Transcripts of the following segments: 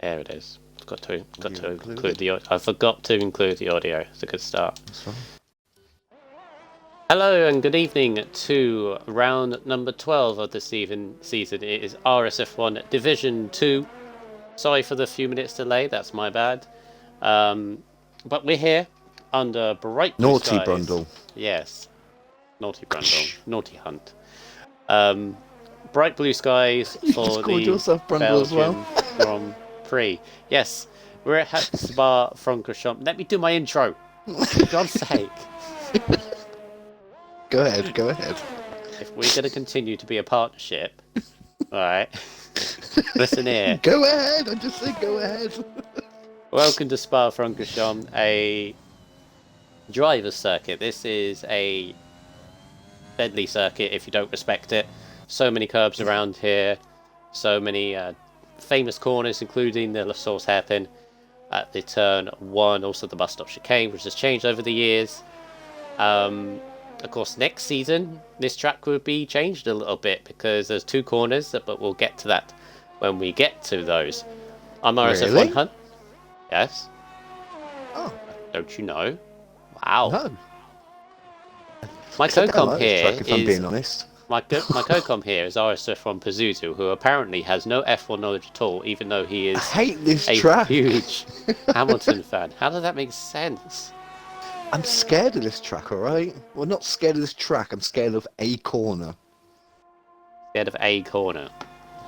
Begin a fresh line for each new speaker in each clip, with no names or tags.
There it is. Got to include the audio. I forgot to include the audio. It's a good start.
That's fine.
Hello and good evening to round number 12 of the season. It is RSF1 Division 2. Sorry for the few minutes delay, that's my bad. But we're here under bright blue
Naughty
skies.
Brundle.
Yes. Naughty Brundle. Naughty Hunt. Bright blue skies
You
for
just called
the
yourself Brundle as well?
Belgium Grand Prix. Yes, we're at Spa-Francorchamps. Let me do my intro. For God's sake.
Go ahead.
If we're going to continue to be a partnership, alright, listen here.
Go ahead, I just said go ahead.
Welcome to Spa-Francorchamps, a driver's circuit. This is a deadly circuit if you don't respect it. So many curbs around here, so many famous corners, including the S06 hairpin at the turn 1, also the bus stop chicane, which has changed over the years. Of course, next season, this track will be changed a little bit because there's 2 corners, but we'll get to that when we get to those. I'm RSF1 Hunt. Yes.
Oh.
Don't you know? Wow.
No.
My co-com here
if I'm being honest.
My co-com here is RSF1 Pazuzu, who apparently has no F1 knowledge at all, even though he is
I hate this
a
track.
huge Hamilton fan. How does that make sense?
I'm scared of this track, alright? Well, not scared of this track, I'm scared of a corner.
Scared of a corner.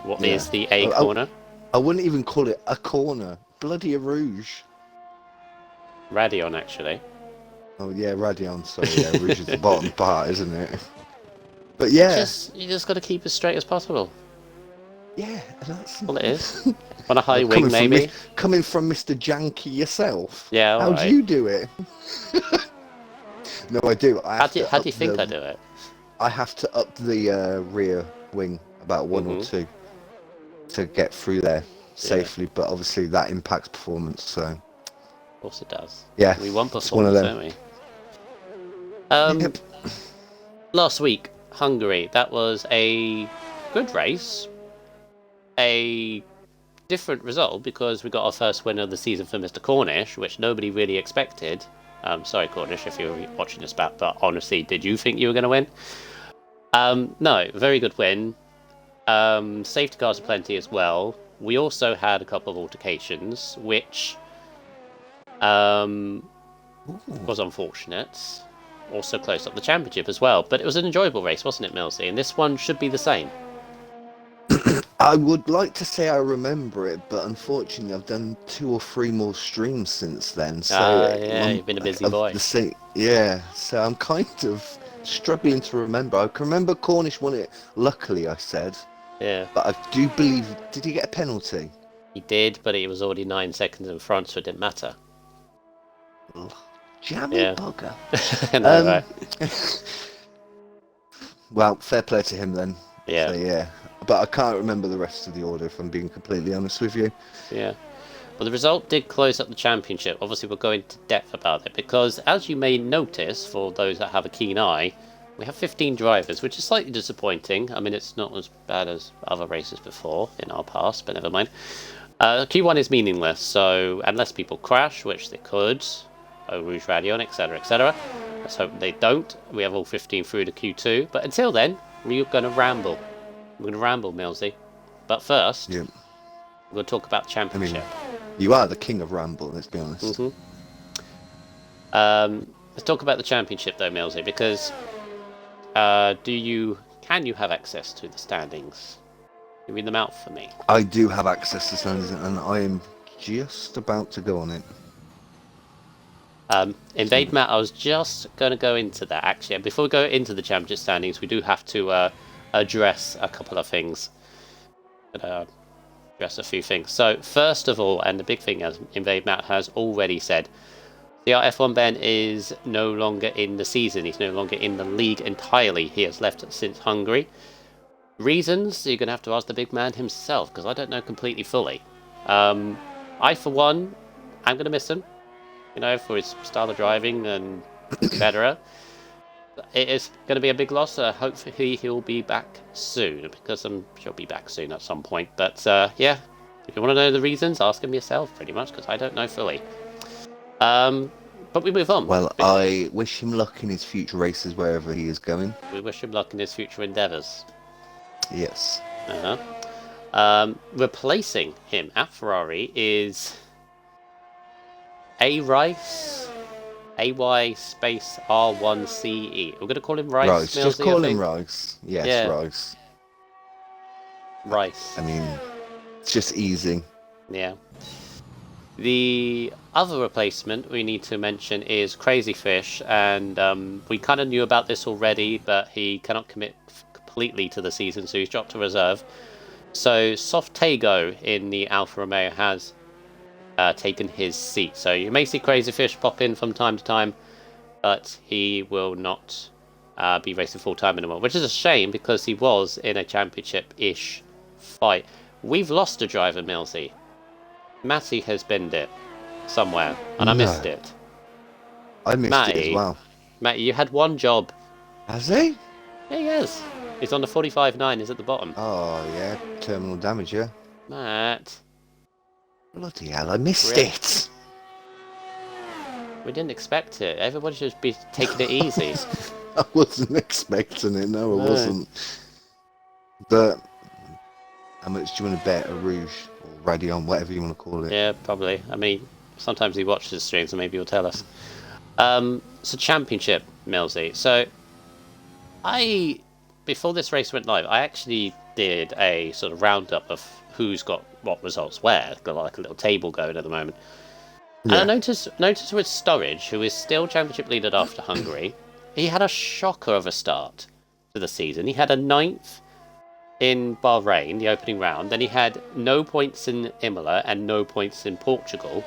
What is the A corner?
I wouldn't even call it a corner. Bloody a Rouge.
Radion, actually.
Oh yeah, Radion, sorry, yeah, Rouge is the bottom part, isn't it? But yeah.
You just got to keep as straight as possible.
Yeah, that's
all it is. On a high wing, maybe.
Coming from Mr. Janky yourself.
Yeah,
how do you do it? No, I do.
How do you think I do it?
I have to up the rear wing about 1 or 2 to get through there safely, but obviously that impacts performance. So.
Of course it does.
Yeah,
we want performance, don't we?
Yep.
Last week, Hungary. That was a good race. A different result because we got our first win of the season for Mr. Cornish, which nobody really expected. Sorry, Cornish, if you were watching this back, but honestly, did you think you were going to win? No, very good win. Safety cars aplenty as well. We also had a couple of altercations, which was unfortunate. Also close up the championship as well, but it was an enjoyable race, wasn't it, Millsy? And this one should be the same.
I would like to say I remember it, but unfortunately I've done 2 or 3 more streams since then. So
you've been a busy boy.
Yeah, so I'm kind of struggling to remember. I can remember Cornish won it, luckily, I said.
Yeah.
But I do believe, did he get a penalty?
He did, but he was already 9 seconds in front, so it didn't matter.
Jammy bugger.
No, right.
Well, fair play to him then.
Yeah.
So, yeah. But I can't remember the rest of the order, if I'm being completely honest with you.
Yeah. Well, the result did close up the championship. Obviously, we'll go into depth about it, because as you may notice, for those that have a keen eye, we have 15 drivers, which is slightly disappointing. I mean, it's not as bad as other races before in our past, but never mind. Q1 is meaningless, so unless people crash, which they could, Rouge Radion, etc., etc., let's hope they don't. We have all 15 through to Q2, but until then, we're going to ramble. We're going to ramble, Millsy. But first, we're going to talk about the championship.
I mean, you are the king of ramble, let's be honest.
Let's talk about the championship, though, Millsy, because can you have access to the standings? Can you read them out for me?
I do have access to standings, and I am just about to go on it.
Invade Matt, I was just going to go into that, actually. And before we go into the championship standings, we do have to address a couple of things. Address a few things. So, first of all, and the big thing, as Invade Matt has already said, the F1 Ben is no longer in the season. He's no longer in the league entirely. He has left since Hungary. Reasons, you're going to have to ask the big man himself, because I don't know completely fully. I, for one, I'm going to miss him. You know, for his style of driving and etc. It is going to be a big loss. Hopefully he'll be back soon, because I'm sure he'll be back soon at some point. But yeah, If you want to know the reasons, ask him yourself, pretty much, because I don't know fully. But we move on.
Well, I wish him luck in his future races wherever he is going.
We wish him luck in his future endeavours.
Yes.
Replacing him at Ferrari is A Rice, AY space R1CE. We're going to call him Rice.
Rice.
Millsy,
Just call him Rice. Yes,
Yeah.
Rice.
Rice.
I mean, it's just easy.
Yeah. The other replacement we need to mention is Crazy Fish, and we kind of knew about this already, but he cannot commit completely to the season, so he's dropped to reserve. So Softego in the Alfa Romeo has taken his seat. So you may see Crazy Fish pop in from time to time, but he will not be racing full time anymore, which is a shame because he was in a championship-ish fight. We've lost a driver, Millsy. Matty has binned it somewhere, and I missed it.
I missed it as well.
Matty, you had one job.
Has he?
Yeah, he has. He's on the 45.9, he's at the bottom.
Oh, yeah. Terminal damage, yeah.
Matt.
Bloody hell, I missed it.
We didn't expect it. Everybody should be taking it easy.
I wasn't expecting it, no, I wasn't. But how much do you want to bet a Rouge or Radion, whatever you want to call it?
Yeah, probably. I mean, sometimes he watches the stream, so maybe he'll tell us. So championship, Millsy. So before this race went live, I actually did a sort of roundup of who's got what results where. Got like a little table going at the moment.
Yeah.
And I noticed with Sturridge, who is still championship leader after Hungary, he had a shocker of a start to the season. He had a 9th in Bahrain, the opening round. Then he had no points in Imola and no points in Portugal.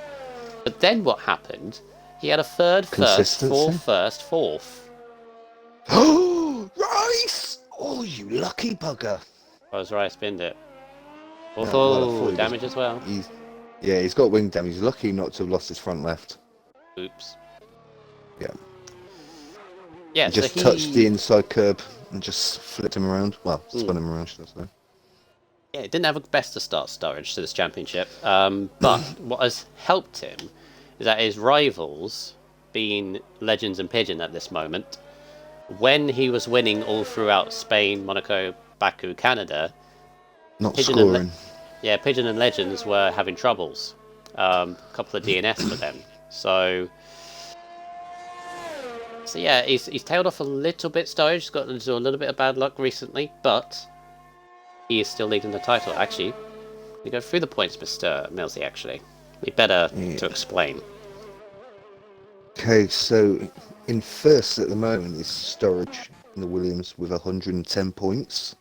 But then what happened? He had a third, first, fourth, first, fourth.
Oh, Rice! Oh, you lucky bugger.
I was right, I spinned it. Damage as well.
He's got wing damage. He's lucky not to have lost his front left.
Oops.
Yeah.
Yeah,
he just touched the inside curb and just flipped him around. Well, spun him around, should I say.
Yeah, it didn't have a best to start Sturridge to this championship. But what has helped him is that his rivals, being Legends and Pigeon at this moment, when he was winning all throughout Spain, Monaco, Baku, Canada,
Not
Pigeon
scoring.
Pigeon and Legends were having troubles. A couple of DNS for them. So yeah, he's tailed off a little bit. Sturridge. He's got into a little bit of bad luck recently, but he is still leading the title. Actually, we go through the points, Mr. Millsy. Actually, be better to explain.
Okay, so in first at the moment is Sturridge in the Williams with 110 points.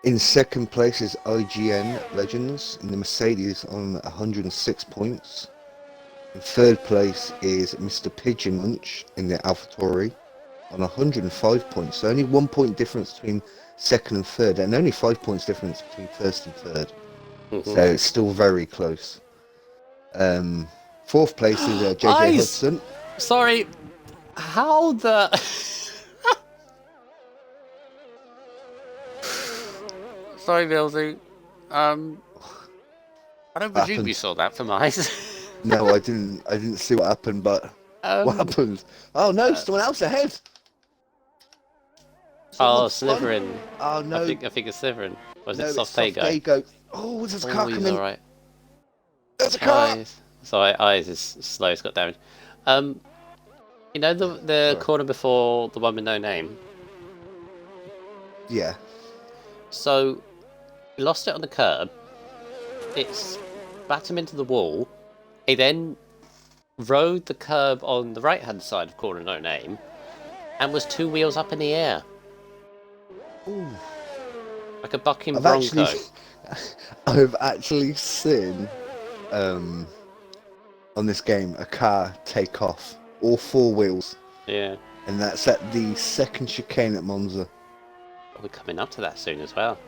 In second place is IGN Legends in the Mercedes on 106 points. In third place is Mr. Pigeon Munch in the AlphaTauri on 105 points. So only 1 point difference between second and third, and only 5 points difference between first and third. So it's still very close. Fourth place is JJ Hudson.
Sorry, how the... Sorry, Millsy. I don't presume you saw that from eyes.
No, I didn't see what happened, but what happened? Oh no, someone else ahead.
Slytherin.
Oh no.
I think it's Slytherin. Was it
Softego?
Softego?
Oh, there's a car
he's
coming.
Alright.
There's a car.
Sorry, eyes is slow. It's got damage. You know the corner before the one with no name.
Yeah.
So, he lost it on the curb. It's bat him into the wall. He then rode the curb on the right-hand side of corner no name, and was 2 wheels up in the air.
Ooh.
Like a bucking bronco.
I've actually seen on this game a car take off, all 4 wheels.
Yeah.
And that's at the second chicane at Monza.
We're coming up to that soon as well.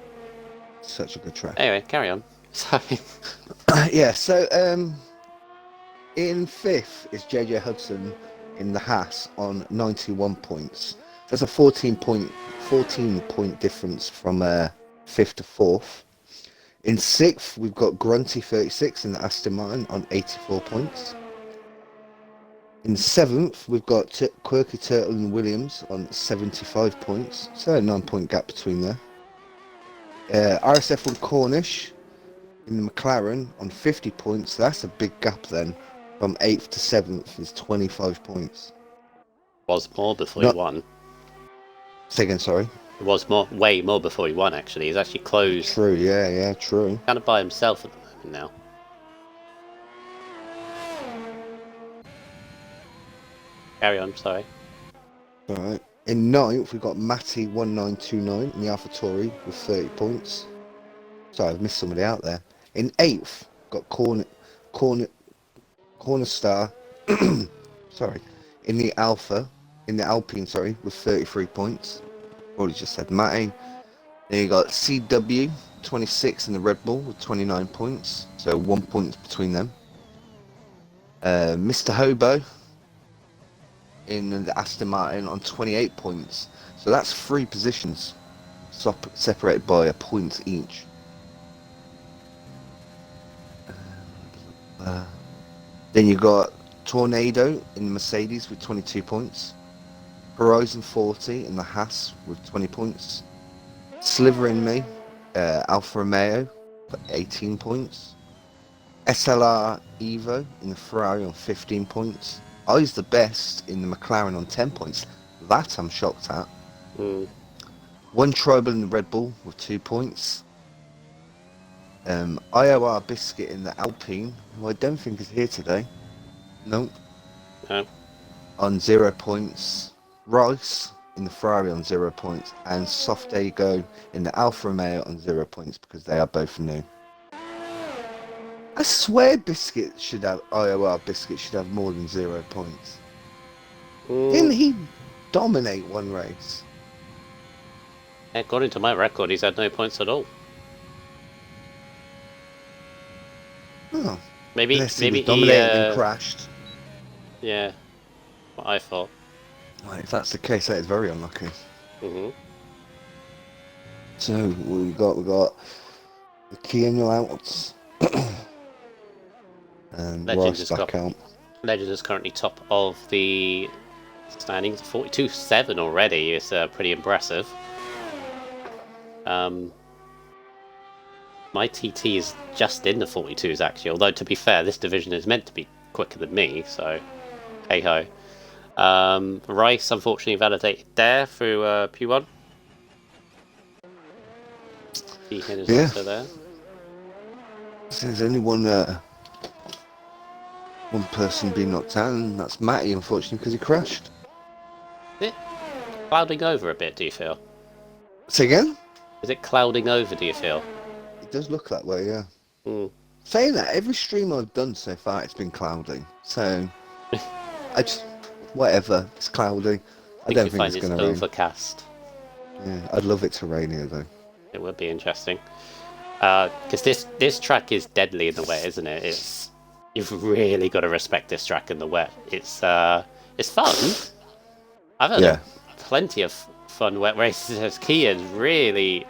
Such a good track.
Anyway, carry on. Sorry.
Yeah, so in fifth is JJ Hudson in the Haas on 91 points. That's a 14 point difference from fifth to fourth. In 6th, we've got Grunty 36 in the Aston Martin on 84 points. In 7th, we've got Quirky Turtle and Williams on 75 points. So a 9-point gap between there. RSF1 Cornish in the McLaren on 50 points. That's a big gap then. From 8th to 7th is 25 points.
Was more before he won.
Say again, sorry.
It was way more before he won, actually. He's actually closed.
True, yeah, true.
Kind of by himself at the moment now. Carry on, sorry.
Alright. In 9th, we've got Matty 1929 in the AlphaTauri with 30 points. Sorry, I've missed somebody out there. In 8th, got Corner Star sorry. In the Alpine, with 33 points. Already just said Matty. Then you got CW 26 in the Red Bull with 29 points. So 1 point between them. Mr. Hobo in the Aston Martin on 28 points. So that's 3 positions separated by a point each. Then you got Tornado in the Mercedes with 22 points. Horizon 40 in the Haas with 20 points. Sliver in Me, Alfa Romeo for 18 points. SLR Evo in the Ferrari on 15 points. I's the Best in the McLaren on 10 points. That I'm shocked at. One Tribal in the Red Bull with 2 points. IOR Biscuit in the Alpine, who I don't think is here today. Nope.
No.
On 0 points. Rice in the Ferrari on 0 points. And Soft Ego in the Alfa Romeo on 0 points because they are both new. I swear IOR Biscuit should have more than 0 points. Didn't he dominate one race?
According to my record, he's had no points at all.
Oh.
Maybe
he dominated and crashed.
Yeah, what I thought.
Well, if that's the case, that is very unlucky. So we got the Keanu outs. And Legends
is currently top of the standings, 42-7 already. It's pretty impressive. My TT is just in the 42s actually, although to be fair, this division is meant to be quicker than me, so hey ho. Rice unfortunately validated there through P1. Deacon is also there.
So there's only one person being knocked out, and that's Matty, unfortunately, because he crashed.
Is it clouding over a bit, do you feel?
Say again?
Is it clouding over, do you feel?
It does look that way, yeah. Saying that, every stream I've done so far, it's been cloudy. So, whatever, it's cloudy. I don't think it's going to rain.
Overcast.
Yeah, I'd love it to rain here, though.
It would be interesting. Because this track is deadly in the wet, isn't it? You've really got to respect this track in the wet. It's fun. I've had plenty of fun wet races. Kia's really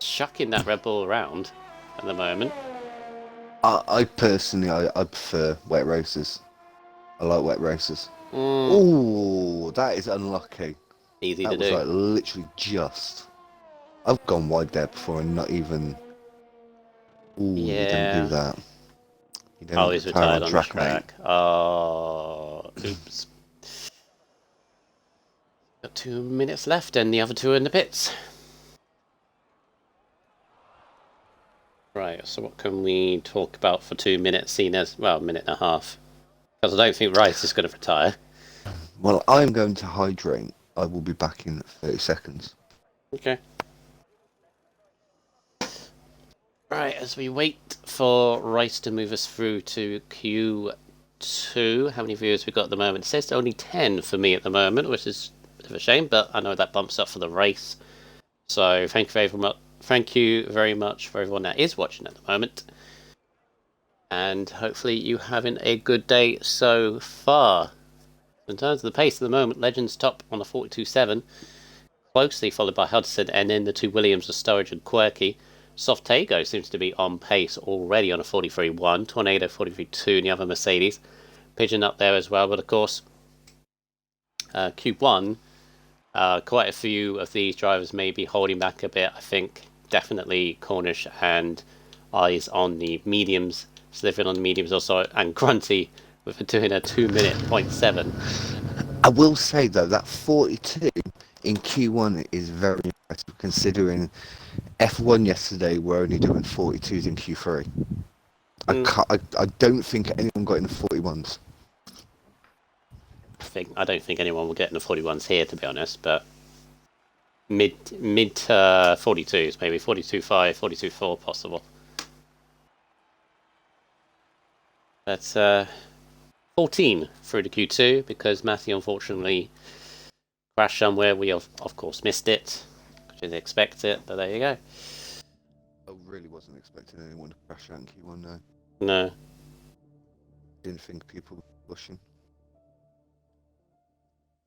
chucking that Red Bull around at the moment.
I personally, I prefer wet races. I like wet races. Ooh, that is unlucky.
Easy to do.
That was like literally just. I've gone wide there before and not even. Ooh, you don't do that. You don't
he's retired on track. Mate. Oh, oops. Got 2 minutes left and the other two are in the pits. Right, so what can we talk about for 2 minutes, seen as, well, a minute and a half? Because I don't think Rice is going to retire.
Well, I'm going to hydrate. I will be back in 30 seconds.
Okay. Right, as we wait for Rice to move us through to Q2, how many viewers we got at the moment? It says only 10 for me at the moment, which is a bit of a shame, but I know that bumps up for the race. So thank you very much for everyone that is watching at the moment. And hopefully you having a good day so far. In terms of the pace at the moment, Legends top on the 42.7, closely followed by Hudson, and then the two Williams of Sturridge and Quirky. Softego seems to be on pace already on a 43.1. Tornado 43.2 in the other Mercedes. Pigeon up there as well, but of course, Cube 1, quite a few of these drivers may be holding back a bit. I think definitely Cornish and Eyes on the mediums, Slivin on the mediums also, and Grunty with doing a 2-minute 0.7.
I will say though that 42 in Q1 is very impressive considering F1 yesterday were only doing 42s in Q3. I don't think anyone got in the 41s.
I don't think anyone will get in the 41s here, to be honest, but mid 42s, maybe 42.5, 42.4 possible. That's 14 through the Q2 because Matthew unfortunately crashed somewhere. We of course missed it. Didn't expect it, but there you go.
I really wasn't expecting anyone to crash out in Q1, no.
No.
Didn't think people were pushing.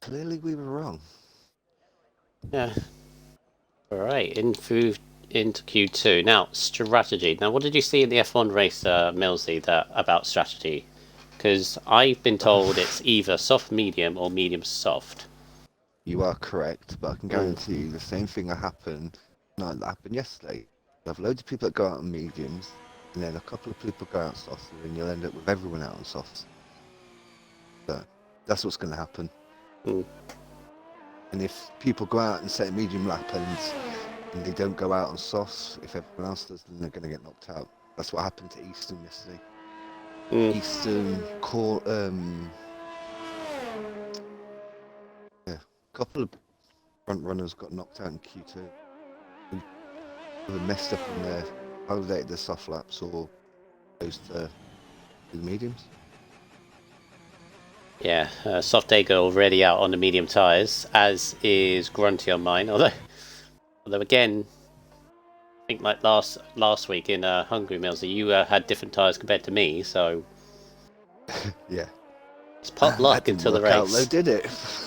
Clearly we were wrong.
Yeah. Alright, into Q2. Now, strategy. Now, what did you see in the F1 race, Millsy, about strategy? Because I've been told it's either soft medium or medium soft.
You are correct, but I can guarantee you the same thing that happened yesterday. You have loads of people that go out on mediums, and then a couple of people go out softs, and then you'll end up with everyone out on softs. So that's what's going to happen. And if people go out and set a medium lap and they don't go out on softs, if everyone else does, then they're going to get knocked out. That's what happened to Easton yesterday. Easton, a couple of front runners got knocked out in Q2. Either messed up on their validated their soft laps or goes to the mediums.
Yeah, Softego already out on the medium tyres, as is Grunty on mine. Although again, I think like last week in Hungary, Millsy, you had different tyres compared to me, so
yeah,
it's pot luck until the race.
Out, though, did it?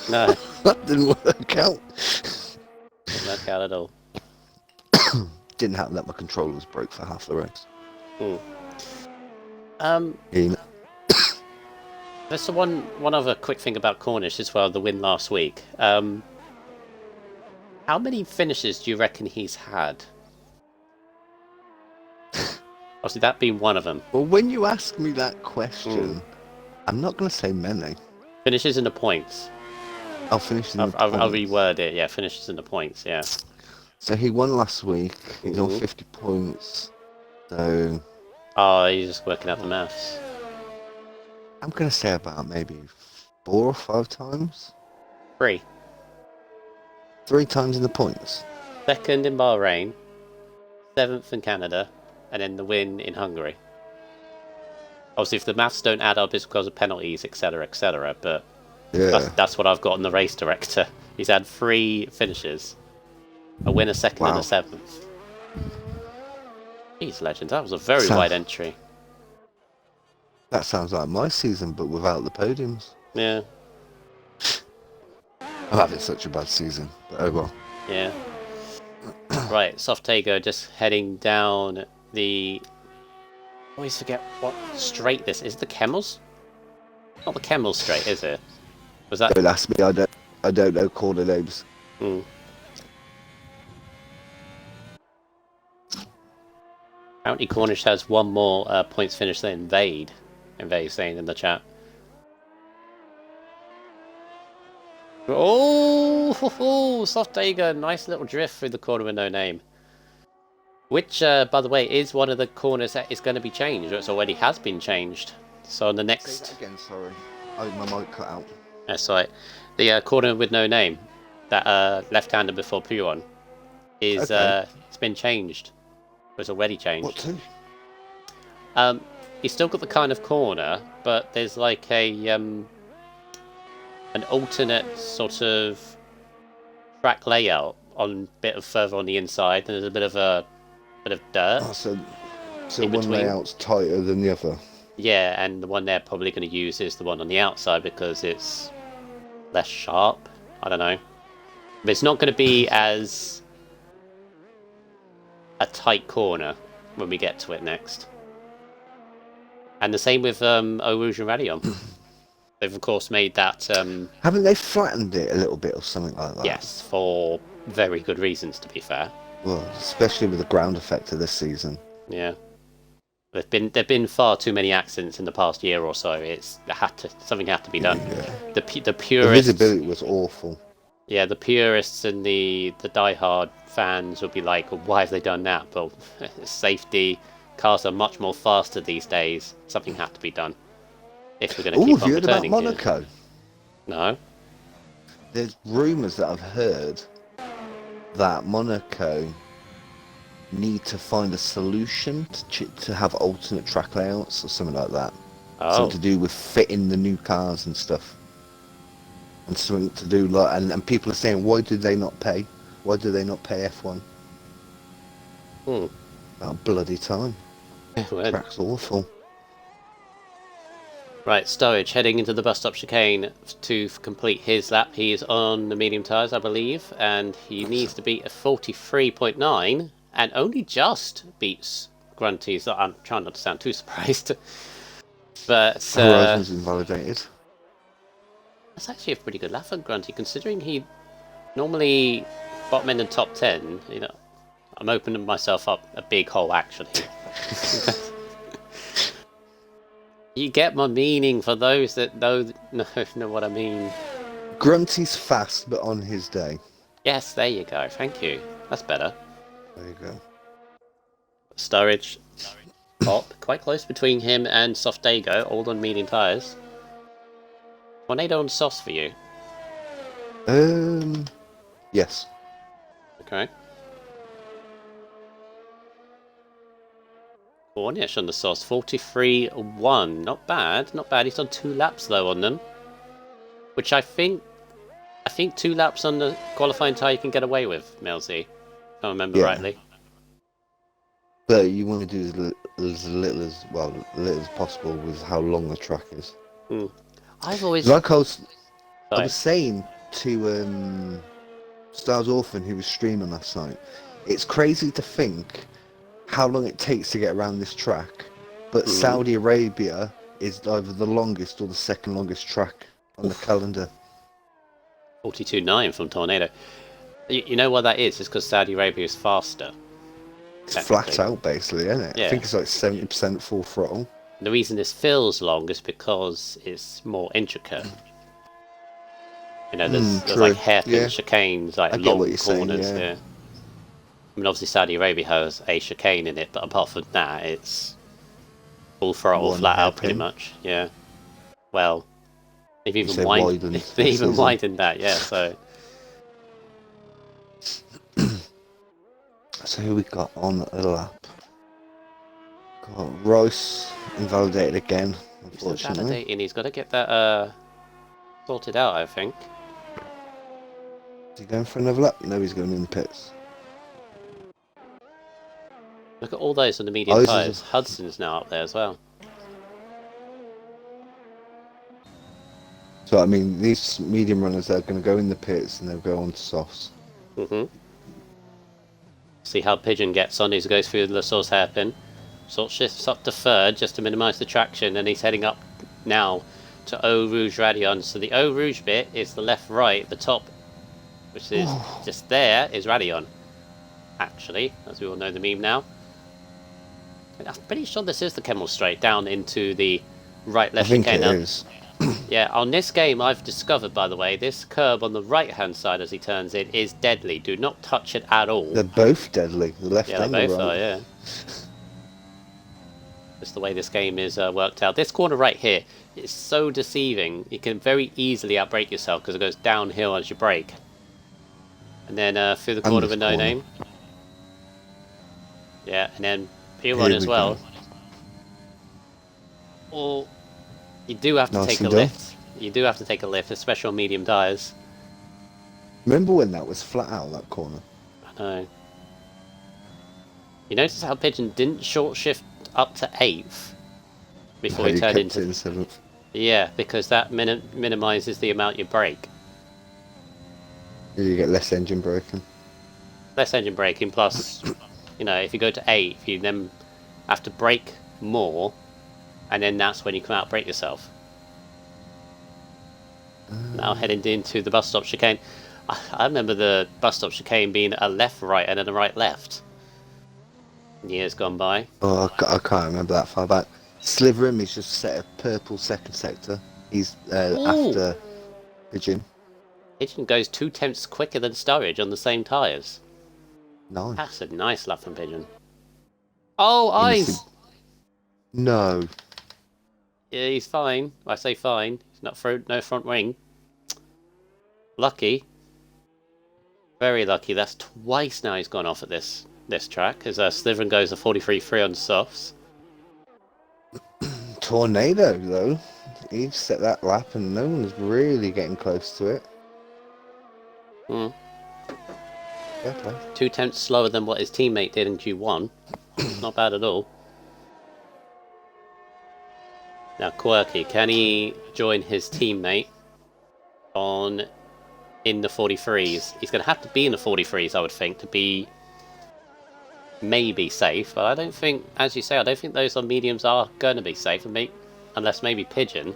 No,
that didn't work out.
Didn't work out at all.
Didn't happen that my controllers broke for half the race.
There's one other quick thing about Cornish as well, the win last week. How many finishes do you reckon he's had? Obviously, that being one of them.
Well, when you ask me that question, I'm not going to say many.
Finishes in the points.
I'll finish in the points.
I'll reword it, yeah, finishes in the points, yeah.
So he won last week, he's on 50 points, so...
Oh, he's just working out the maths.
I'm going to say about maybe 4 or 5 times.
3.
3 times in the points.
2nd in Bahrain, 7th in Canada, and then the win in Hungary. Obviously, if the maths don't add up, it's because of penalties, etc., but that's what I've got in the race director. He's had 3 finishes. A win, a 2nd, and a 7th. Jeez, legend. That was a very wide entry.
That sounds like my season, but without the podiums.
Yeah.
I'm having such a bad season, but oh well.
Yeah. Right, Softego just heading down the... I always forget what straight this is. The Kemmels? Not the Kemmels straight, is it? Was that?
Don't ask me. I don't know corner names.
Apparently Cornish has one more points finish than Invade. Invade saying in the chat. Oh, Softego, nice little drift through the corner with no name. Which, by the way, is one of the corners that is going to be changed, or it already has been changed. So on the next...
Say that again, sorry. Oh, my mic cut out.
That's right. The corner with no name, that left-hander before Puyon, is it's been changed. It was already changed.
What to?
He's still got the kind of corner, but there's like a an alternate sort of track layout on a bit of further on the inside, and there's a bit of dirt.
Oh, so one layout's tighter than the other.
Yeah, and the one they're probably going to use is the one on the outside because it's less sharp. I don't know, but it's not going to be as a tight corner when we get to it next. And the same with Eau Rouge and Radion. They've of course made that.
Haven't they flattened it a little bit or something like that?
Yes, for very good reasons, to be fair.
Well, especially with the ground effect of this season.
Yeah, there've been far too many accidents in the past year or so. Something had to be done.
Yeah.
The
The
purists,
visibility was awful.
yeah, the purists and the diehard fans would be like, well, why have they done that? Well, safety. Cars are much more faster these days. Something had to be done if we're going to
Oh,
keep
have
on
you heard about
returning here.
Monaco?
No.
There's rumours that I've heard that Monaco need to find a solution to have alternate track layouts or something like that.
Oh.
Something to do with fitting the new cars and stuff. And something to do like, and people are saying, why did they not pay? Why do they not pay F1? About bloody time.
Well,
Track's awful.
right, Sturridge heading into the bus stop chicane to complete his lap. He is on the medium tyres, I believe, and he needs to beat a 43.9 and only just beats Grunty's. I'm trying not to sound too surprised. But
Horizon's invalidated.
that's actually a pretty good lap for Grunty, considering he normally bottom end and top 10. You know, I'm opening myself up a big hole, actually. You get my meaning for those that know what I mean.
Grunty's fast, but on his day.
Yes, there you go. Thank you. That's better.
There you go.
Sturridge, top, quite close between him and Softdago, all on medium tyres. Tornado on softs for you.
Yes.
Okay. Cornish on the sauce, 43.1. Not bad, not bad. He's on 2 laps though on them, which I think 2 laps on the qualifying tyre you can get away with, Milsey, if I remember rightly.
But you want to do as little as possible with how long the track is.
I've always
Like I was saying to Stars Orphan, who was streaming last night, it's crazy to think how long it takes to get around this track, but Saudi Arabia is either the longest or the second longest track on the calendar.
42.9 from Tornado. You know what that is? It's because Saudi Arabia is faster.
It's flat out, basically, isn't it?
Yeah.
I think it's like 70% full throttle.
The reason this feels long is because it's more intricate. You know, there's like hairpin chicanes, like long corners. Saying, I mean, obviously Saudi Arabia has a chicane in it, but apart from that, it's full throttle, flat out, pretty much. Yeah. Well, they've even widened that. Yeah. So.
So who we got on the lap? Got Royce invalidated again, unfortunately.
He's got to get that sorted out, I think.
Is he going for another lap? No, he's going in the pits.
Look at all those on the medium tyres. Hudson's now up there as well.
So, I mean, these medium runners, they're going to go in the pits and they'll go on to softs.
See how Pigeon gets on. He goes through the Lassource hairpin. Sort of shifts up to third just to minimise the traction, and he's heading up now to Eau Rouge Radion. So the Eau Rouge bit is the left-right, the top, which is just there, is Radion. Actually, as we all know the meme now. I'm pretty sure this is the Kemmel Straight down into the right-left chicane.
I think it is.
Yeah, on this game I've discovered, by the way, this curb on the right-hand side as he turns in is deadly. Do not touch it at all.
They're both deadly, the left and the right.
Yeah, they both are, yeah. Just the way this game is worked out. This corner right here is so deceiving. You can very easily outbrake yourself because it goes downhill as you brake. And then through the corner with no name. Yeah, and then P1 as well. Or you do have to take a lift. You do have to take a lift, especially on medium tyres.
Remember when that was flat out, that corner?
I know. You notice how Pigeon didn't short shift up to 8th before he turned into
7th.
Yeah, because that minimises the amount you brake.
You get less engine braking.
Less engine braking, plus You know, if you go to 8, you then have to brake more, and then that's when you come out and brake yourself. Now heading into the bus stop chicane. I remember the bus stop chicane being a left right and then a right left. Years gone by.
Oh, I can't remember that far back. Sliverim is just set a purple second sector. He's after Pigeon.
Pigeon goes 2/10 quicker than Sturridge on the same tyres.
Nice.
That's a nice lap from Pigeon. Oh, eyes!
No.
Yeah, he's fine. I say fine. He's not no front wing. Lucky. Very lucky. That's twice now he's gone off at this track, as Sliverin goes a 43.3 on softs.
Tornado, though. He's set that lap and no one's really getting close to it.
Hmm.
Fair play.
2/10 slower than what his teammate did in Q1. Not bad at all. Now, Quirky, can he join his teammate in the 43s? He's going to have to be in the 43s, I would think, to be maybe safe. But I don't think, as you say, I don't think those on mediums are going to be safe, unless maybe Pigeon.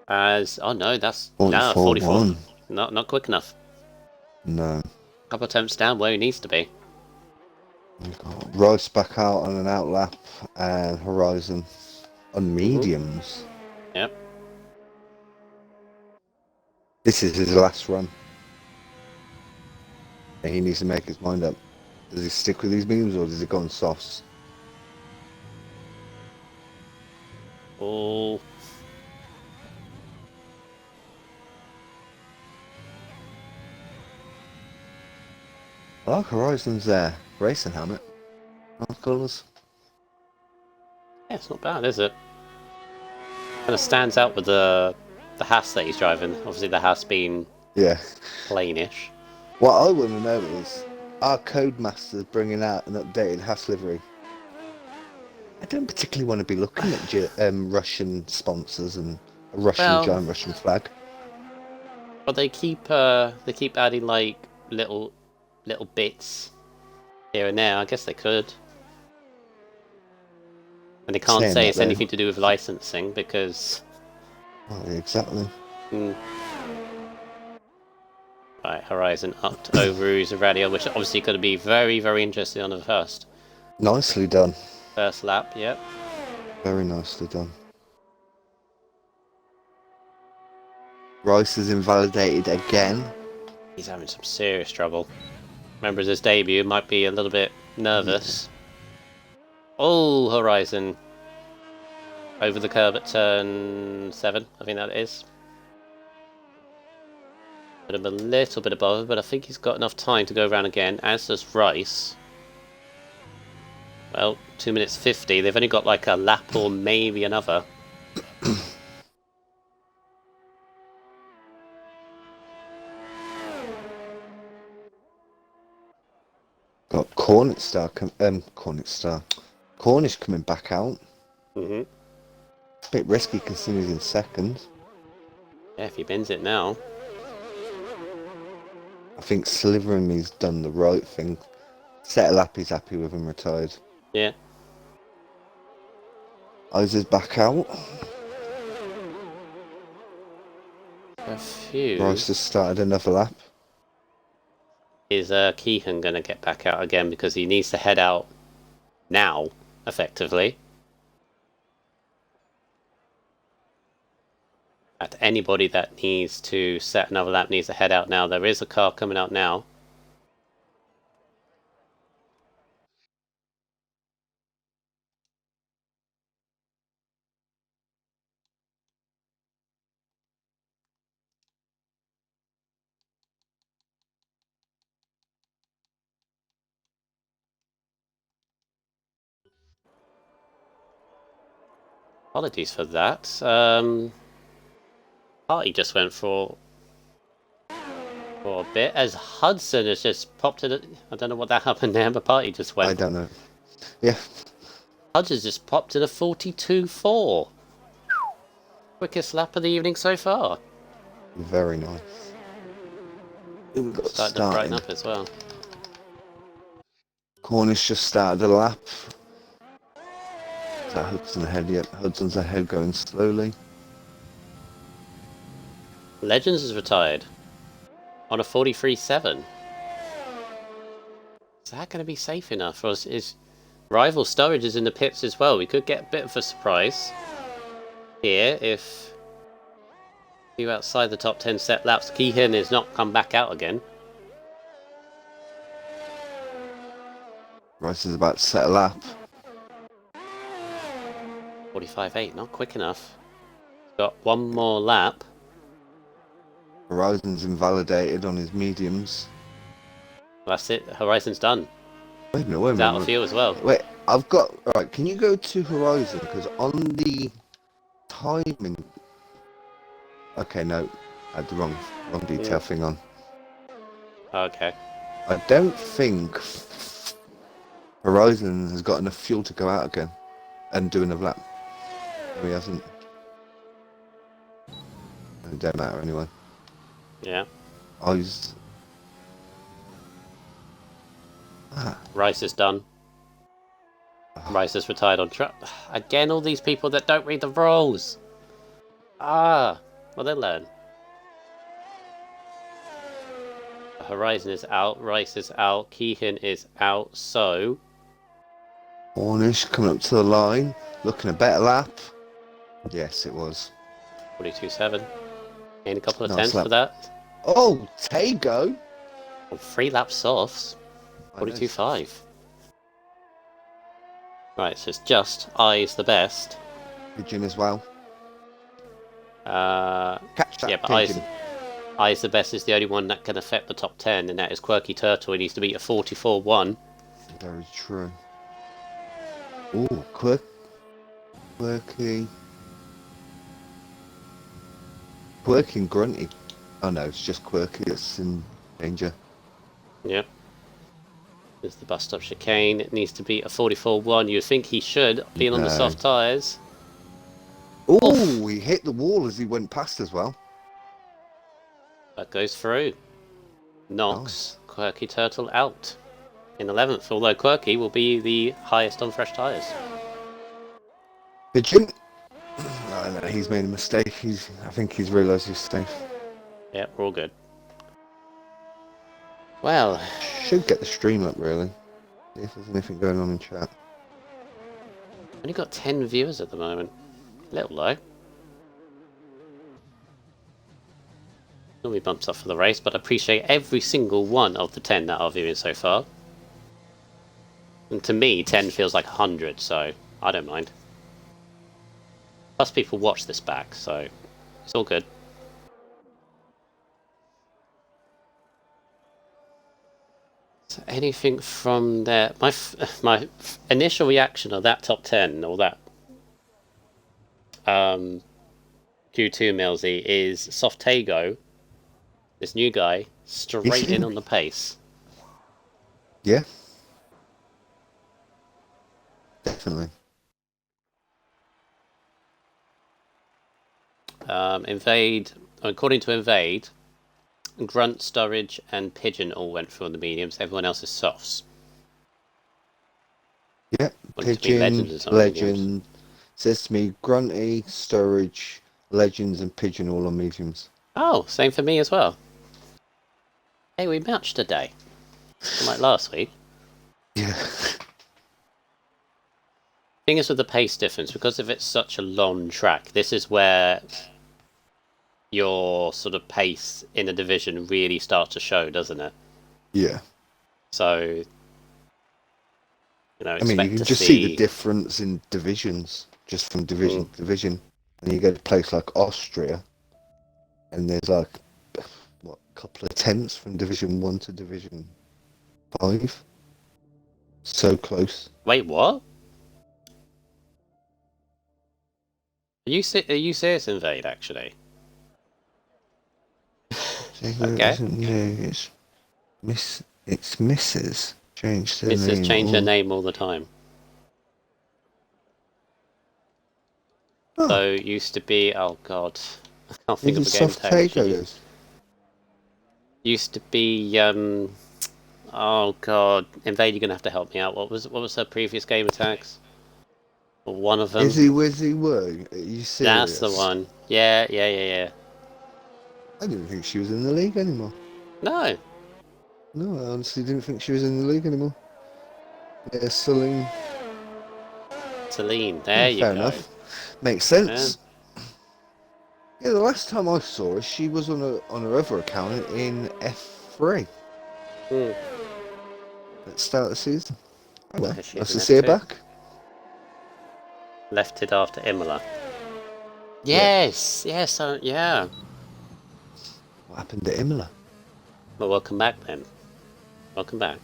Oh no, that's 44. Not quick enough.
No.
Couple attempts down where he needs to be.
Rice back out on an out lap and Horizon on mediums.
Yep.
This is his last run. And he needs to make his mind up. Does he stick with these mediums or does he go on softs?
Oh.
I like Horizon's racing helmet. Nice colours.
Yeah, it's not bad, is it? Kind of stands out with the Haas that he's driving. Obviously, the Haas being plainish.
What I want to know is, are Codemasters bringing out an updated Haas livery? I don't particularly want to be looking at Russian sponsors and a giant Russian flag.
But they keep adding like little bits here and there. I guess they could. And they can't say it's anything to do with licensing because...
Oh, exactly.
Right, Horizon up to over Radio, which obviously going to be very, very interesting on the first.
Nicely done.
First lap, yep.
Very nicely done. Rice is invalidated again.
He's having some serious trouble. Remember his debut, might be a little bit nervous. Oh, Horizon. Over the curb at turn 7, I think that is. Put him a little bit above, but I think he's got enough time to go around again, as does Rice. Well, 2 minutes 50, they've only got like a lap or maybe another.
Got Cornish coming back out.
Mm-hmm.
A bit risky considering he's in second.
Yeah, if he bends it now.
I think Sliverin has done the right thing. Set a lap, he's happy with him, retired.
Yeah.
Eyes is back out.
A few.
Rice has started another lap.
Is Keehan going to get back out again because he needs to head out now, effectively? Anybody that needs to set another lap needs to head out now. There is a car coming out now. Apologies for that. Party just went for a bit as Hudson has just popped in. I don't know what that happened there, but Party just went.
I don't know. Yeah.
Hudson just popped in a 42.4. Quickest lap of the evening so far.
Very nice.
Starting to brighten up as well.
Cornish just started a lap. Is that Hudson ahead yet? Hudson's ahead, going slowly.
Legends is retired on a 43.7. Is that going to be safe enough? Or is rival Sturridge is in the pits as well? We could get a bit of a surprise here if you outside the top 10 set laps. Keehan has not come back out again.
Rice is about to set a lap.
45.8, not quick enough. Got one more lap.
Horizon's invalidated on his mediums.
That's it. Horizon's done.
Wait a minute, wait a
He's
minute.
out of fuel as well.
Wait, I've got... Alright, can you go to Horizon? Because on the timing... Okay, no. I had the wrong detail thing on.
Okay.
I don't think Horizon has got enough fuel to go out again and do another lap. No, he hasn't. It don't matter anyway.
Yeah. Rice is done. Rice is retired on track. Again, all these people that don't read the rules. Well, they'll learn. Horizon is out. Rice is out. Keehan is out. So
Cornish coming up to the line, looking a better lap. Yes, it was.
42.7. Gain a couple of
Nice
tenths
lap.
for that.
Oh, Tago!
Oh, 3 lap softs. 42.5. Right, so it's just I's the best.
Pigeon as well.
Catch
that
yeah, but
pigeon.
I's the best is the only one that can affect the top 10, and that is Quirky Turtle. He needs to beat a 44.1.
Very true. Ooh, quirky. Quirky and Grunty. Oh no, it's just Quirky that's in danger.
Yep. There's the bus stop chicane. It needs to be a 44.1. You'd think he should, being on the
No.
soft tyres.
Ooh, he hit the wall as he went past as well.
That goes through. Knocks Quirky Turtle out in 11th, although Quirky will be the highest on fresh tyres.
Pigeon. Oh, no, he's made a mistake. I think he's realised he's safe.
Yeah, we're all good. Well,
Should get the stream up really. See if there's anything going on in chat.
only got 10 viewers at the moment. A little low. Normally bumps up for the race, but I appreciate every single one of the 10 that are viewing so far. And to me, 10 feels like 100, so I don't mind. Plus people watch this back, so it's all good. So anything from there? My initial reaction of that top 10, or that Q2 Millsy, is Softago, this new guy, straight in on the pace.
Yeah. Definitely.
Invade, according to Invade, Grunt, Sturridge, and Pigeon all went through on the mediums. Everyone else is softs.
Yeah.
Wanted to be
Pigeon,
is on mediums.
Legend. Says to me, Grunty, Sturridge, Legends, and Pigeon all on mediums.
Oh, same for me as well. Hey, we matched today. Like last week.
Yeah.
Thing is with the pace difference, because if it's such a long track, this is where your sort of pace in a division really starts to show, doesn't it?
Yeah.
So, you know,
I mean, you can just see the difference in divisions, just from division to division. And you get a place like Austria, and there's like, what, a couple of tenths from Division 1 to Division 5. So close.
Wait, what? Are you serious, Invade, actually? Okay.
No, it's Mrs. Changed her name.
Mrs. change her name all the time.
Oh.
So it used to be, oh god, I can't think of
Maybe
a game
soft
tag.
potatoes.
Used to be Oh god, Invade, you're gonna have to help me out. What was her previous game attacks? Or one of them.
Izzy Wizzy Woo? Are you serious?
That's the one. Yeah.
I didn't think she was in the league anymore.
No.
No, I honestly didn't think she was in the league anymore. Yeah, Celine.
Celine, there you go.
Fair enough. Makes sense. Yeah, the last time I saw her, she was on her other account in F3
Hmm.
at the start of the season. Oh well,
Has she
nice
been
to see her
F2?
back.
Left it after Imola. Yes, yes, yeah.
What happened to Imola?
Well, welcome back then. Welcome back.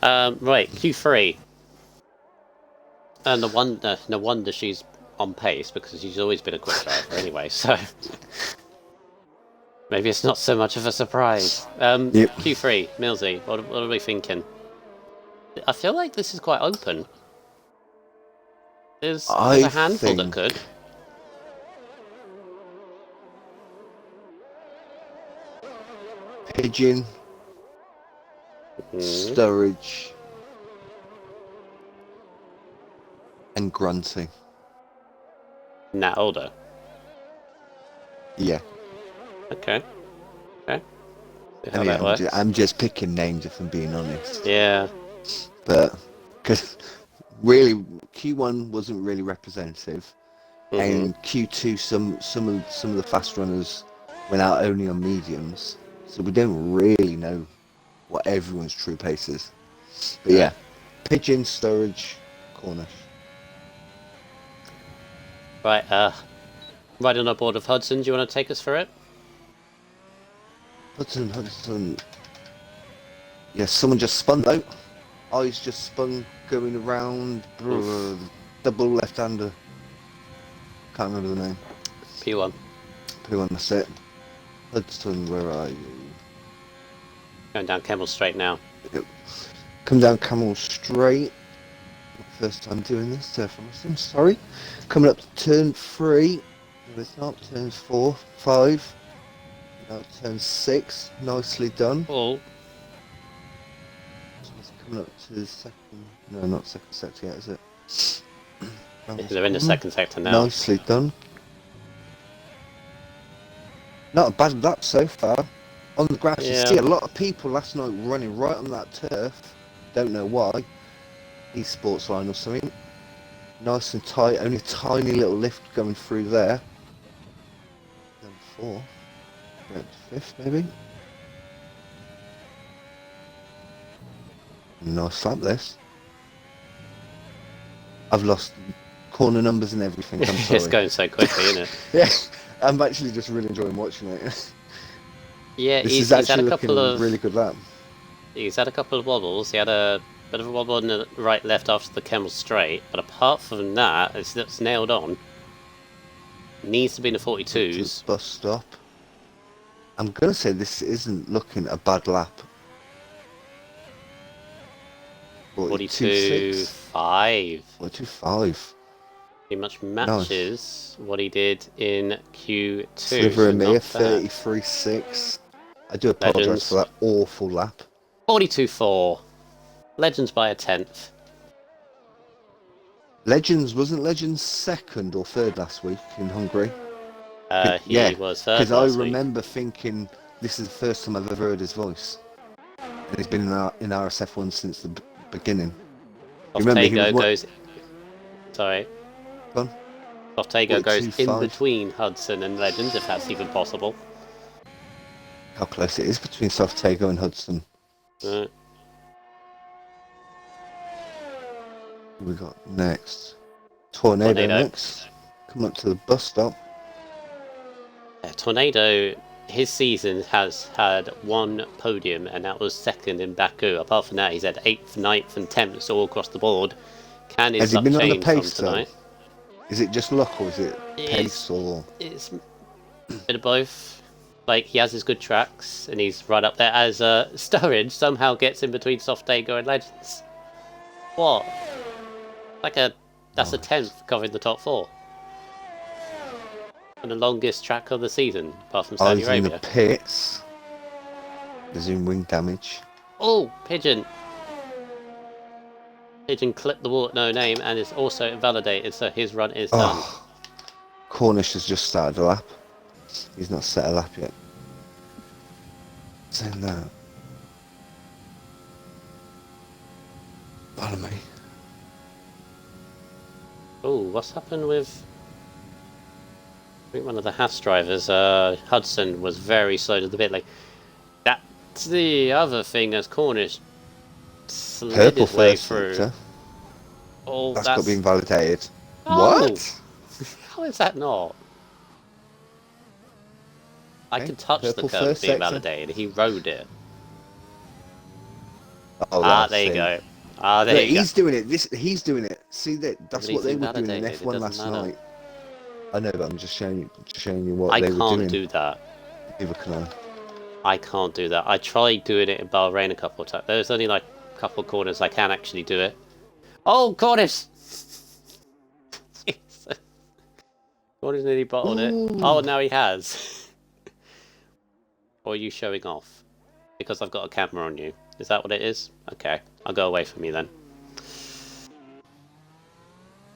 Right, Q3. And no wonder she's on pace, because she's always been a quick driver anyway, so maybe it's not so much of a surprise. Q3, Millsy, what are we thinking? I feel like this is quite open. There's a handful that could.
Pigeon, Sturridge, and Grunty.
Nat older.
Yeah.
Okay.
I mean, I'm just picking names if I'm being honest.
Yeah.
But because really Q1 wasn't really representative, and Q2 some of the fast runners went out only on mediums, so we don't really know what everyone's true pace is. But yeah, Pigeon, Sturridge, Cornish.
Right, right on our board of Hudson, do you want to take us through it?
Hudson. Yeah, someone just spun though. Eyes just spun going around. Double left-hander. Can't remember the name.
P1.
P1, that's it. Hudson, where are you?
Going down Kemmel Straight now.
Yep. Come down Camel Straight. First time doing this, I'm sorry. Coming up to turn 3. No, it's not. Turns 4, 5. Now turn 6. Nicely done.
Oh.
It's coming up to the second. No, not second sector yet, is it?
They're in the second sector now.
Nicely done. Not a bad lap so far. On the grass, you see a lot of people last night running right on that turf. Don't know why. Esports line or something. Nice and tight. Only a tiny little lift going through there. Then 4th. Going to 5th maybe. Nice lap this. I've lost corner numbers and everything. I'm sorry.
It's going so quickly, isn't it?
Yeah, I'm actually just really enjoying watching it.
Yeah,
he's had a couple of really good lap.
He's had a couple of wobbles. He had a bit of a wobble on the right left after the Kemmel Straight, but apart from that, it's nailed on. Needs to be in the 42s.
Bus stop. I'm gonna say this isn't looking a bad lap.
42.5.
42.5.
Pretty much matches what he did in Q2.
Sliver and Mia, 33.6. I do apologise for that awful lap.
42.4. Legends by a 10th.
Wasn't Legends second or third last week in Hungary?
He was third.
Because I remember thinking this is the first time I've ever heard his voice. And he's been in RSF1 since the beginning.
Softego goes. Sorry.
Go on.
Softego goes in between Hudson and Legends, if that's even possible.
How close it is between Softego and Hudson.
Right.
We got next. Tornado next. Come up to the bus stop.
Tornado, his season has had one podium, and that was second in Baku. Apart from that, he's had 8th, 9th, and 10th all across the board. Can his luck change from tonight?
Is it just luck, or is it pace, or...?
It's a bit of both. Like, he has his good tracks, and he's right up there, as Sturridge somehow gets in between Softego and Legends. What? That's a 10th covering the top 4. And the longest track of the season, apart from Saudi Arabia.
In the pits. There's in wing damage.
Oh, Pigeon. Pigeon clipped the wall at no name and is also invalidated, so his run is done.
Oh, Cornish has just started a lap. He's not set a lap yet. Saying that. Follow me.
Oh, what's happened with... I think one of the Haas drivers, Hudson, was very slow to the pit lane. That's the other thing as Cornish slid
Purple
his way
first
through.
sector.
Oh,
That's got to be invalidated.
No!
What?
How is that not? I
Okay,
can touch the
purple
curb
first
being
sector.
validated. He rode it.
Oh,
There you
him.
go. There
Look,
you go.
he's doing it. He's doing it. See that? That's
But
what
he's
they were doing in
invalidated, it
F1
doesn't
last
matter.
night. I know, but I'm just showing you what
I
they were
can't
doing.
do that.
Neither can I.
I can't do that. I tried doing it in Bahrain a couple of times. There's only like a couple of corners I can actually do it. Oh, Cornish! Jesus. Cornish nearly bottled it. Oh, now he has. Or are you showing off? Because I've got a camera on you. Is that what it is? Okay, I'll go away from you then.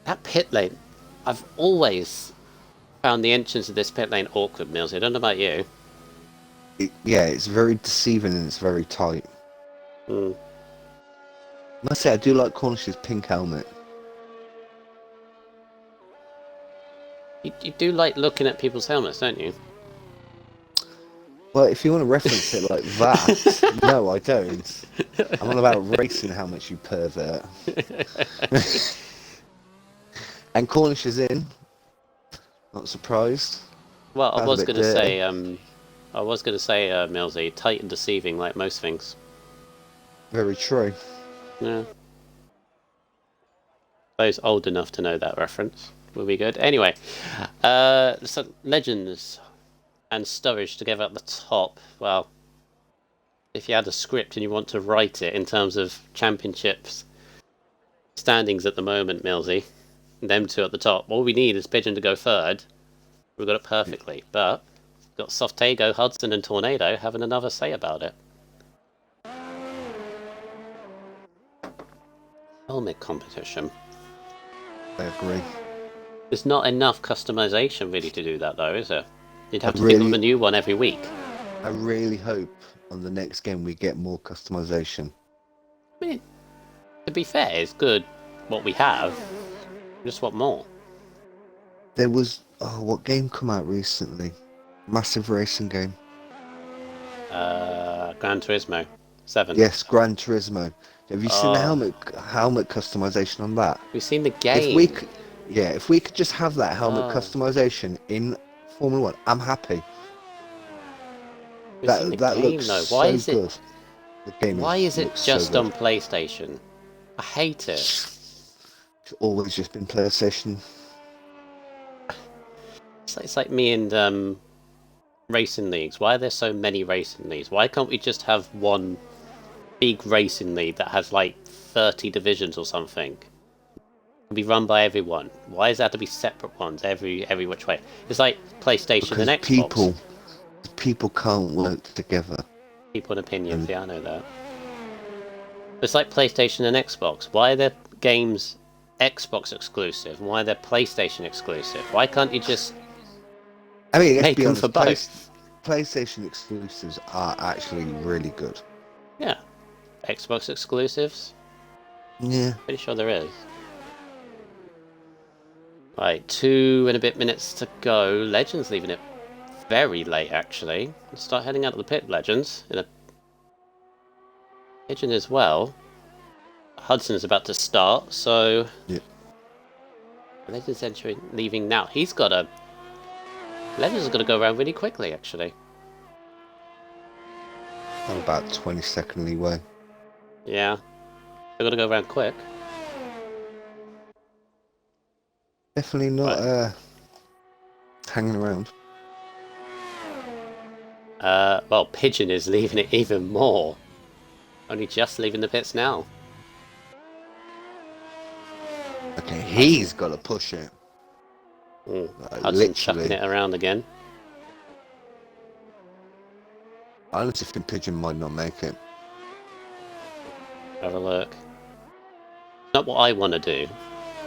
That pit lane. I've always found the entrance of this pit lane awkward, Mills. I don't know about you.
Yeah, it's very deceiving and it's very tight.
Hmm.
I must say, I do like Cornish's pink helmet.
You do like looking at people's helmets, don't you?
Well, if you want to reference it like that, no, I don't. I'm on about racing helmets, you pervert. And Cornish is in. Not surprised.
Well, I
Sounds a
was
bit
going to
dirty.
say, Millsy, tight and deceiving like most things.
Very true.
Yeah. Those old enough to know that reference will be good. Anyway, so Legends and Sturridge together at the top. Well, if you had a script and you want to write it in terms of championships standings at the moment, Millsy, them two at the top. All we need is Pigeon to go third. We've got it perfectly, but we've got Softego, Hudson, and Tornado having another say about it. Helmet competition.
I agree.
There's not enough customization really to do that, though, is there? You'd have to think of a new one every week.
I really hope on the next game we get more customization.
I mean, to be fair, it's good what we have. Just want more.
There was what game come out recently? Massive racing game.
Gran Turismo 7.
Yes, Gran Turismo. Have you seen the helmet customization on that?
We've seen the game.
If we could just have that helmet customization in Formula 1, I'm happy.
We've seen the game,
looks
though. Why is
good. The game
Why is it just
so
on PlayStation? I hate it.
It's always just been PlayStation.
It's like me and racing leagues. Why are there so many racing leagues? Why can't we just have one big racing league that has like 30 divisions or something? Be run by everyone. Why does that have to be separate ones every which way? It's like PlayStation and Xbox.
People can't work together.
People and opinions, yeah, I know that. It's like PlayStation and Xbox. Why are their games Xbox exclusive? Why are they PlayStation exclusive? Why can't you just make them for both?
PlayStation exclusives are actually really good.
Yeah. Xbox exclusives?
Yeah.
Pretty sure there is. Right, 2 and a bit minutes to go. Legends leaving it very late, actually. Let's start heading out of the pit, Legends. In a Pigeon as well. Hudson's about to start, so...
Yeah.
Legends entering, leaving now. Legends is going to go around really quickly, actually.
I'm about 20-second leeway.
Yeah. They're going to go around quick.
Definitely not hanging around.
Well, Pigeon is leaving it even more. Only just leaving the pits now.
Okay, he's got to push it.
Hudson chucking it around again.
I honestly think Pigeon might not make it.
Have a look. Not what I want to do.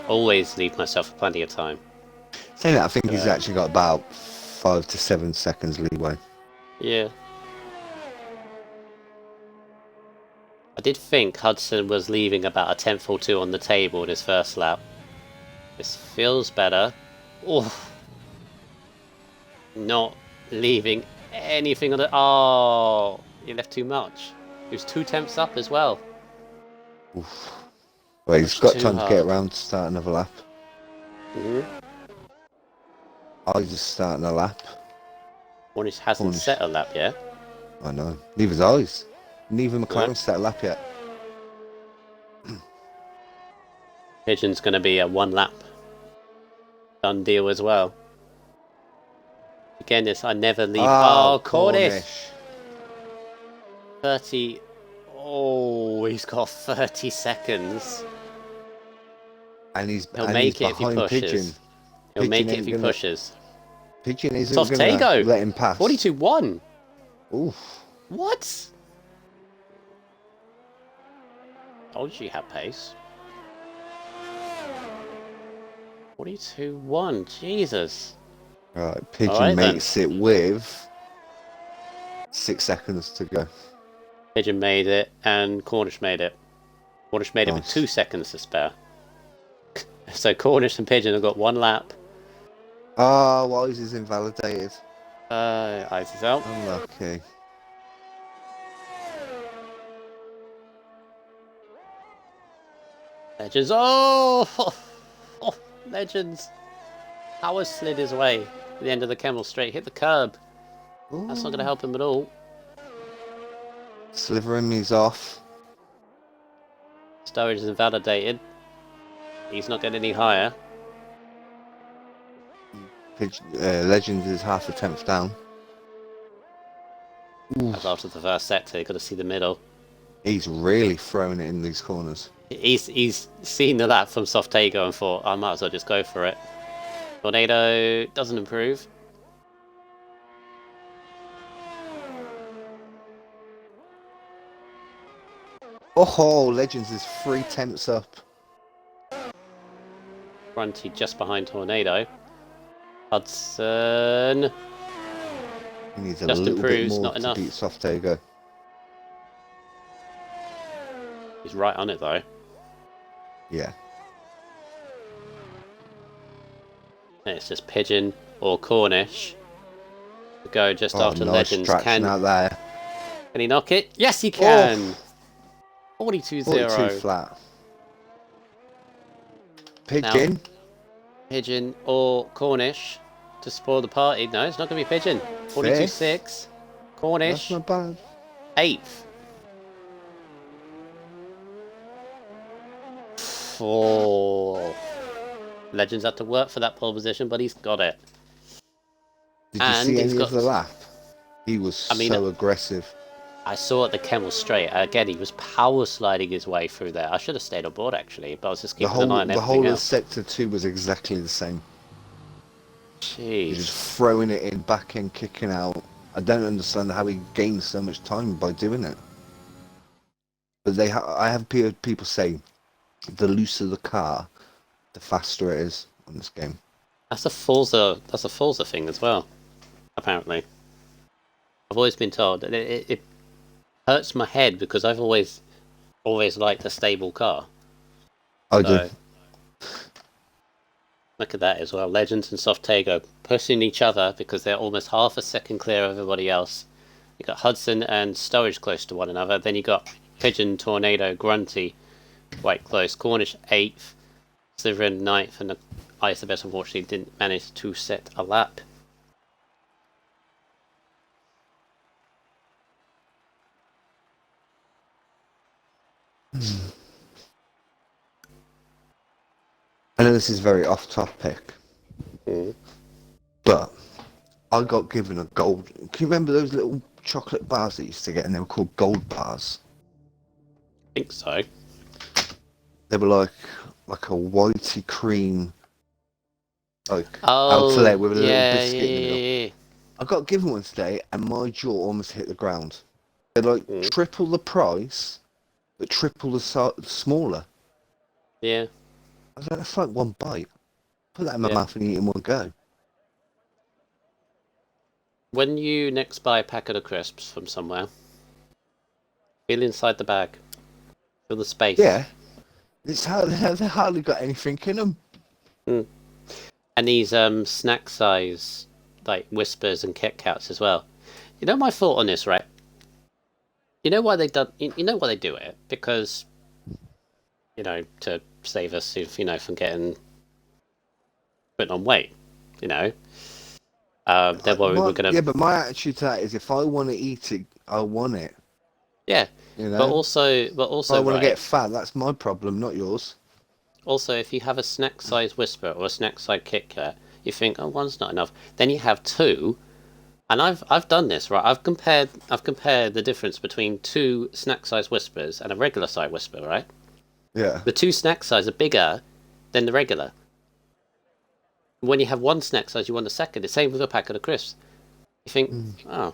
Always leave myself plenty of time.
Saying that, I think he's actually got about 5 to 7 seconds leeway.
Yeah. I did think Hudson was leaving about a tenth or two on the table in his first lap. This feels better. Oh, not leaving anything on the... Oh, he left too much. He was 2 tenths up as well.
Oof. Well, he's got time to get around to start another lap. I just starting a lap.
Cornish hasn't set a lap yet.
I know. Neither's ours. Neither McLaren's set a lap yet.
Pigeon's going to be a 1 lap done deal as well. Again, this I never leave. Oh, Cornish! 30. Oh, he's got 30 seconds.
And
he'll make it if he pushes.
Pigeon.
He'll make it if he pushes.
Pigeon isn't going to let him pass.
42-1.
Oof.
What? Told you had pace. 42-1. Jesus.
Right, Pigeon makes it with 6 seconds to go.
Pigeon made it, and Cornish made it. Cornish made it with 2 seconds to spare. So Cornish and Pigeon have got 1 lap.
Oh, Wise is invalidated.
Ice is out.
Unlucky.
Legends. Oh! Oh, Legends. Power slid his way at the end of the Camel Straight. Hit the curb. Ooh. That's not going to help him at all.
Slivering is off.
Sturridge is invalidated. He's not getting any higher.
Legends is half a tenth down.
As after the first sector, you've got to see the middle.
He's really throwing it in these corners.
He's seen the lap from Softego and thought, I might as well just go for it. Tornado doesn't improve.
Oh, Legends is 3 tenths up.
Grunty just behind Tornado. Hudson.
He needs a little bit more to beat Softego.
He's right on it though.
Yeah.
And it's just Pigeon or Cornish to go just after
nice
Legends.
Can there.
Can he knock it? Yes, he can. 42-0.
42 flat. Pigeon.
Now, Pigeon or Cornish to spoil the party. No, it's not going to be Pigeon. 42-6. Cornish.
That's not bad.
8th. 4. Legends had to work for that pole position, but he's got it.
Did you see any of the lap? He was so aggressive.
I saw at the Camel Straight. Again, he was power sliding his way through there. I should have stayed on board actually, but I was just keeping an eye on everything else.
The whole of Sector 2 was exactly the same.
Jeez.
He's just throwing it in, back end, kicking out. I don't understand how he gained so much time by doing it. But I have people say the looser the car, the faster it is on this game.
That's a Forza thing as well, apparently. I've always been told that it hurts my head because I've always liked a stable car.
I do.
Look at that as well. Legends and Softego pushing each other because they're almost half a second clear of everybody else. You got Hudson and Sturridge close to one another. Then you got Pigeon, Tornado, Grunty quite close. Cornish 8th, Slytherin 9th, and the ISFS unfortunately didn't manage to set a lap.
I know this is very off topic, but I got given a gold. Can you remember those little chocolate bars that you used to get, and they were called gold bars?
I think so.
They were like a whitey cream, outlet with a little biscuit in the middle. I got given one today, and my jaw almost hit the ground. They're like triple the price, but triple the smaller.
Yeah.
I was like, that's like one bite. Put that in my
Yeah.
mouth and eat in one go.
When you next buy a packet of crisps from somewhere, feel inside the bag. Feel the space.
Yeah. It's they hardly got anything in them.
Mm. And these snack size like Whispers and Kit Kats as well. You know my thought on this, right? You know why they done? You know why they do it? Because to save us, from getting putting on weight. They're worried we're gonna.
Yeah, but my attitude to that is, if I want to eat it, I want it.
Yeah, but also,
if I want
right,
to get fat, that's my problem, not yours.
Also, if you have a snack size Whisper or a snack size Kit Kat, you think, oh, one's not enough. Then you have two, and I've done this, right? I've compared the difference between two snack size Whispers and a regular size Whisper, right?
Yeah.
The two snack size are bigger than the regular. When you have one snack size, you want the second. The same with a packet of crisps. You think, the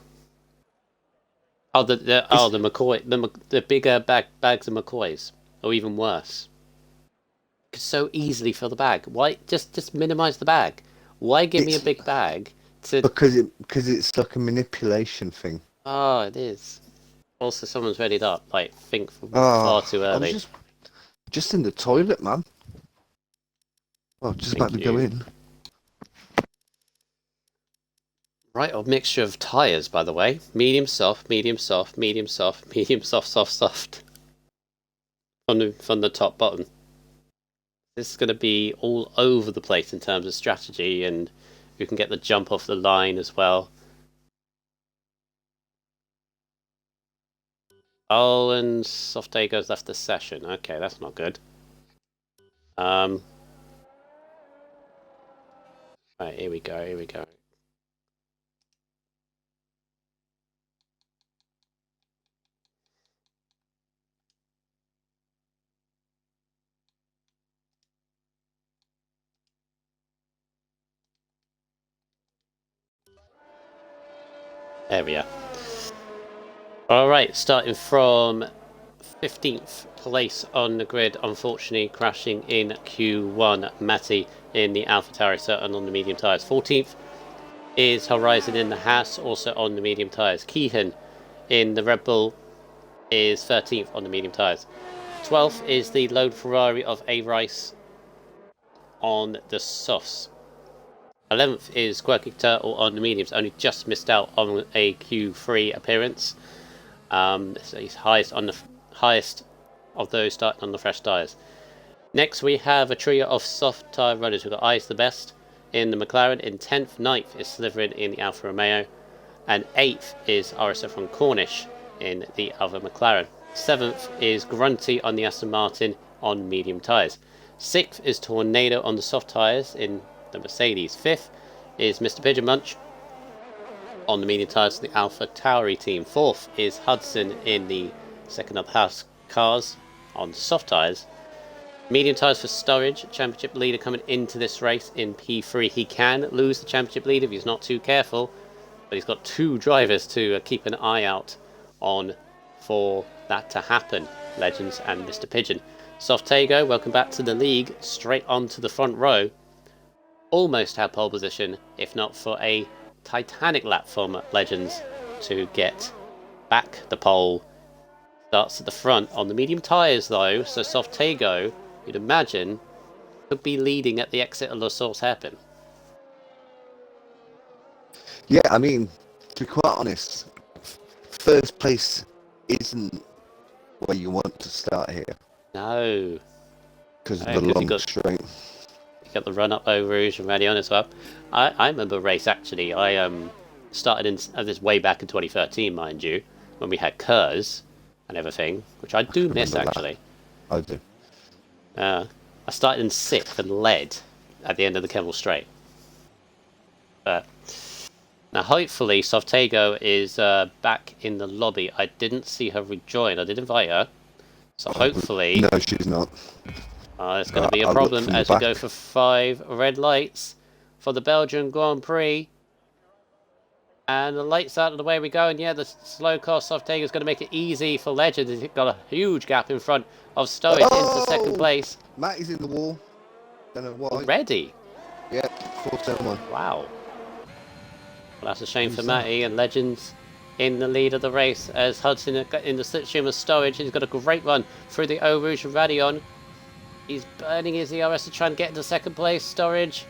McCoy, the bigger bags of McCoys, or even worse. You could so easily fill the bag. Why just minimize the bag? Why give me a big bag to?
Because it's like a manipulation thing.
Oh, it is. Also, someone's readied up. Think far too early.
I was just in the toilet, man. Oh, just about to go in.
Right, a mixture of tyres, by the way. Medium soft, medium soft, medium soft, medium soft, soft, soft. From the top bottom. This is going to be all over the place in terms of strategy, and you can get the jump off the line as well. Oh, and Soft Dago's left the session. Okay, that's not good. Right, here we go, here we go. There we are. Alright, starting from 15th place on the grid, unfortunately crashing in Q1. Matty in the Alpha Tauri, certain on the medium tyres. 14th is Horizon in the Haas, also on the medium tyres. Keehan in the Red Bull is 13th on the medium tyres. 12th is the Lone Ferrari of A. Rice on the softs. 11th is Quirky Turtle on the mediums, only just missed out on a Q3 appearance. So he's highest of those starting on the fresh tyres. Next we have a trio of soft tyre runners. We've got Ice the Best in the McLaren. In 10th, 9th is Slytherin in the Alfa Romeo. And 8th is RSF1 Cornish in the Alfa McLaren. 7th is Grunty on the Aston Martin on medium tyres. 6th is Tornado on the soft tyres in the Mercedes. 5th is Mr. Pigeon Munch on the medium tyres of the Alpha Tauri team. 4th is Hudson in the second of the house cars on soft tyres. Medium tyres for Sturridge, championship leader coming into this race in P3. He can lose the championship lead if he's not too careful, but he's got two drivers to keep an eye out on for that to happen. Legends and Mr. Pigeon. Softago, welcome back to the league, straight onto the front row. Almost had pole position, if not for a titanic lap from Legends to get back the pole. Starts at the front on the medium tyres though, so Softago, you'd imagine, could be leading at the exit of La Source hairpin.
Yeah, I mean, to be quite honest, first place isn't where you want to start here.
No.
Because of the long straight.
You got the run up over Rouge and Radion as well. I remember a race actually. I started in this way back in 2013, mind you, when we had Kurz and everything, which I do miss actually.
I do.
I started in 6th and led at the end of the Kemmel Straight. But now hopefully Softago is back in the lobby. I didn't see her rejoin. I did invite her. So hopefully...
No, she's not.
It's going to be a problem as we go for 5 red lights for the Belgian Grand Prix. And the lights out of the way we go, and yeah, the slow car soft take is going to make it easy for Legend. He's got a huge gap in front of Stowage into second place.
Matty's in the wall. Don't know why.
Already?
Yeah, 4-1.
Wow. Well, that's a shame
Who's
for
that?
Matty, and Legend's in the lead of the race as Hudson in the slipstream of Stowage. He's got a great run through the Eau Rouge Radion. He's burning his ERS to try and get into second place. Storage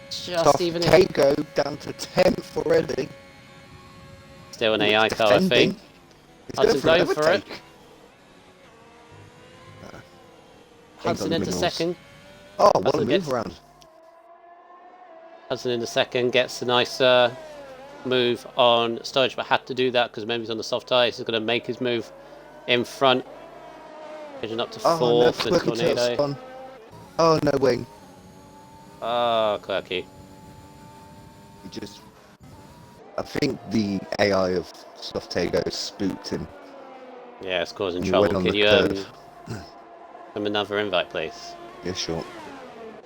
just even in.
Tego down to 10th already.
Still an AI car, I think. Hudson going for it. Hudson into second.
Oh, what a move around.
Hudson into second gets a nice move on Sturridge, but had to do that because remember he's on the soft tyres. He's going to make his move in front. Vision up to fourth with Tornado.
Oh, no wing.
Oh, quirky.
I think the AI of Softego spooked him.
Yeah, it's causing trouble. Could you from another invite, please?
Yeah, sure.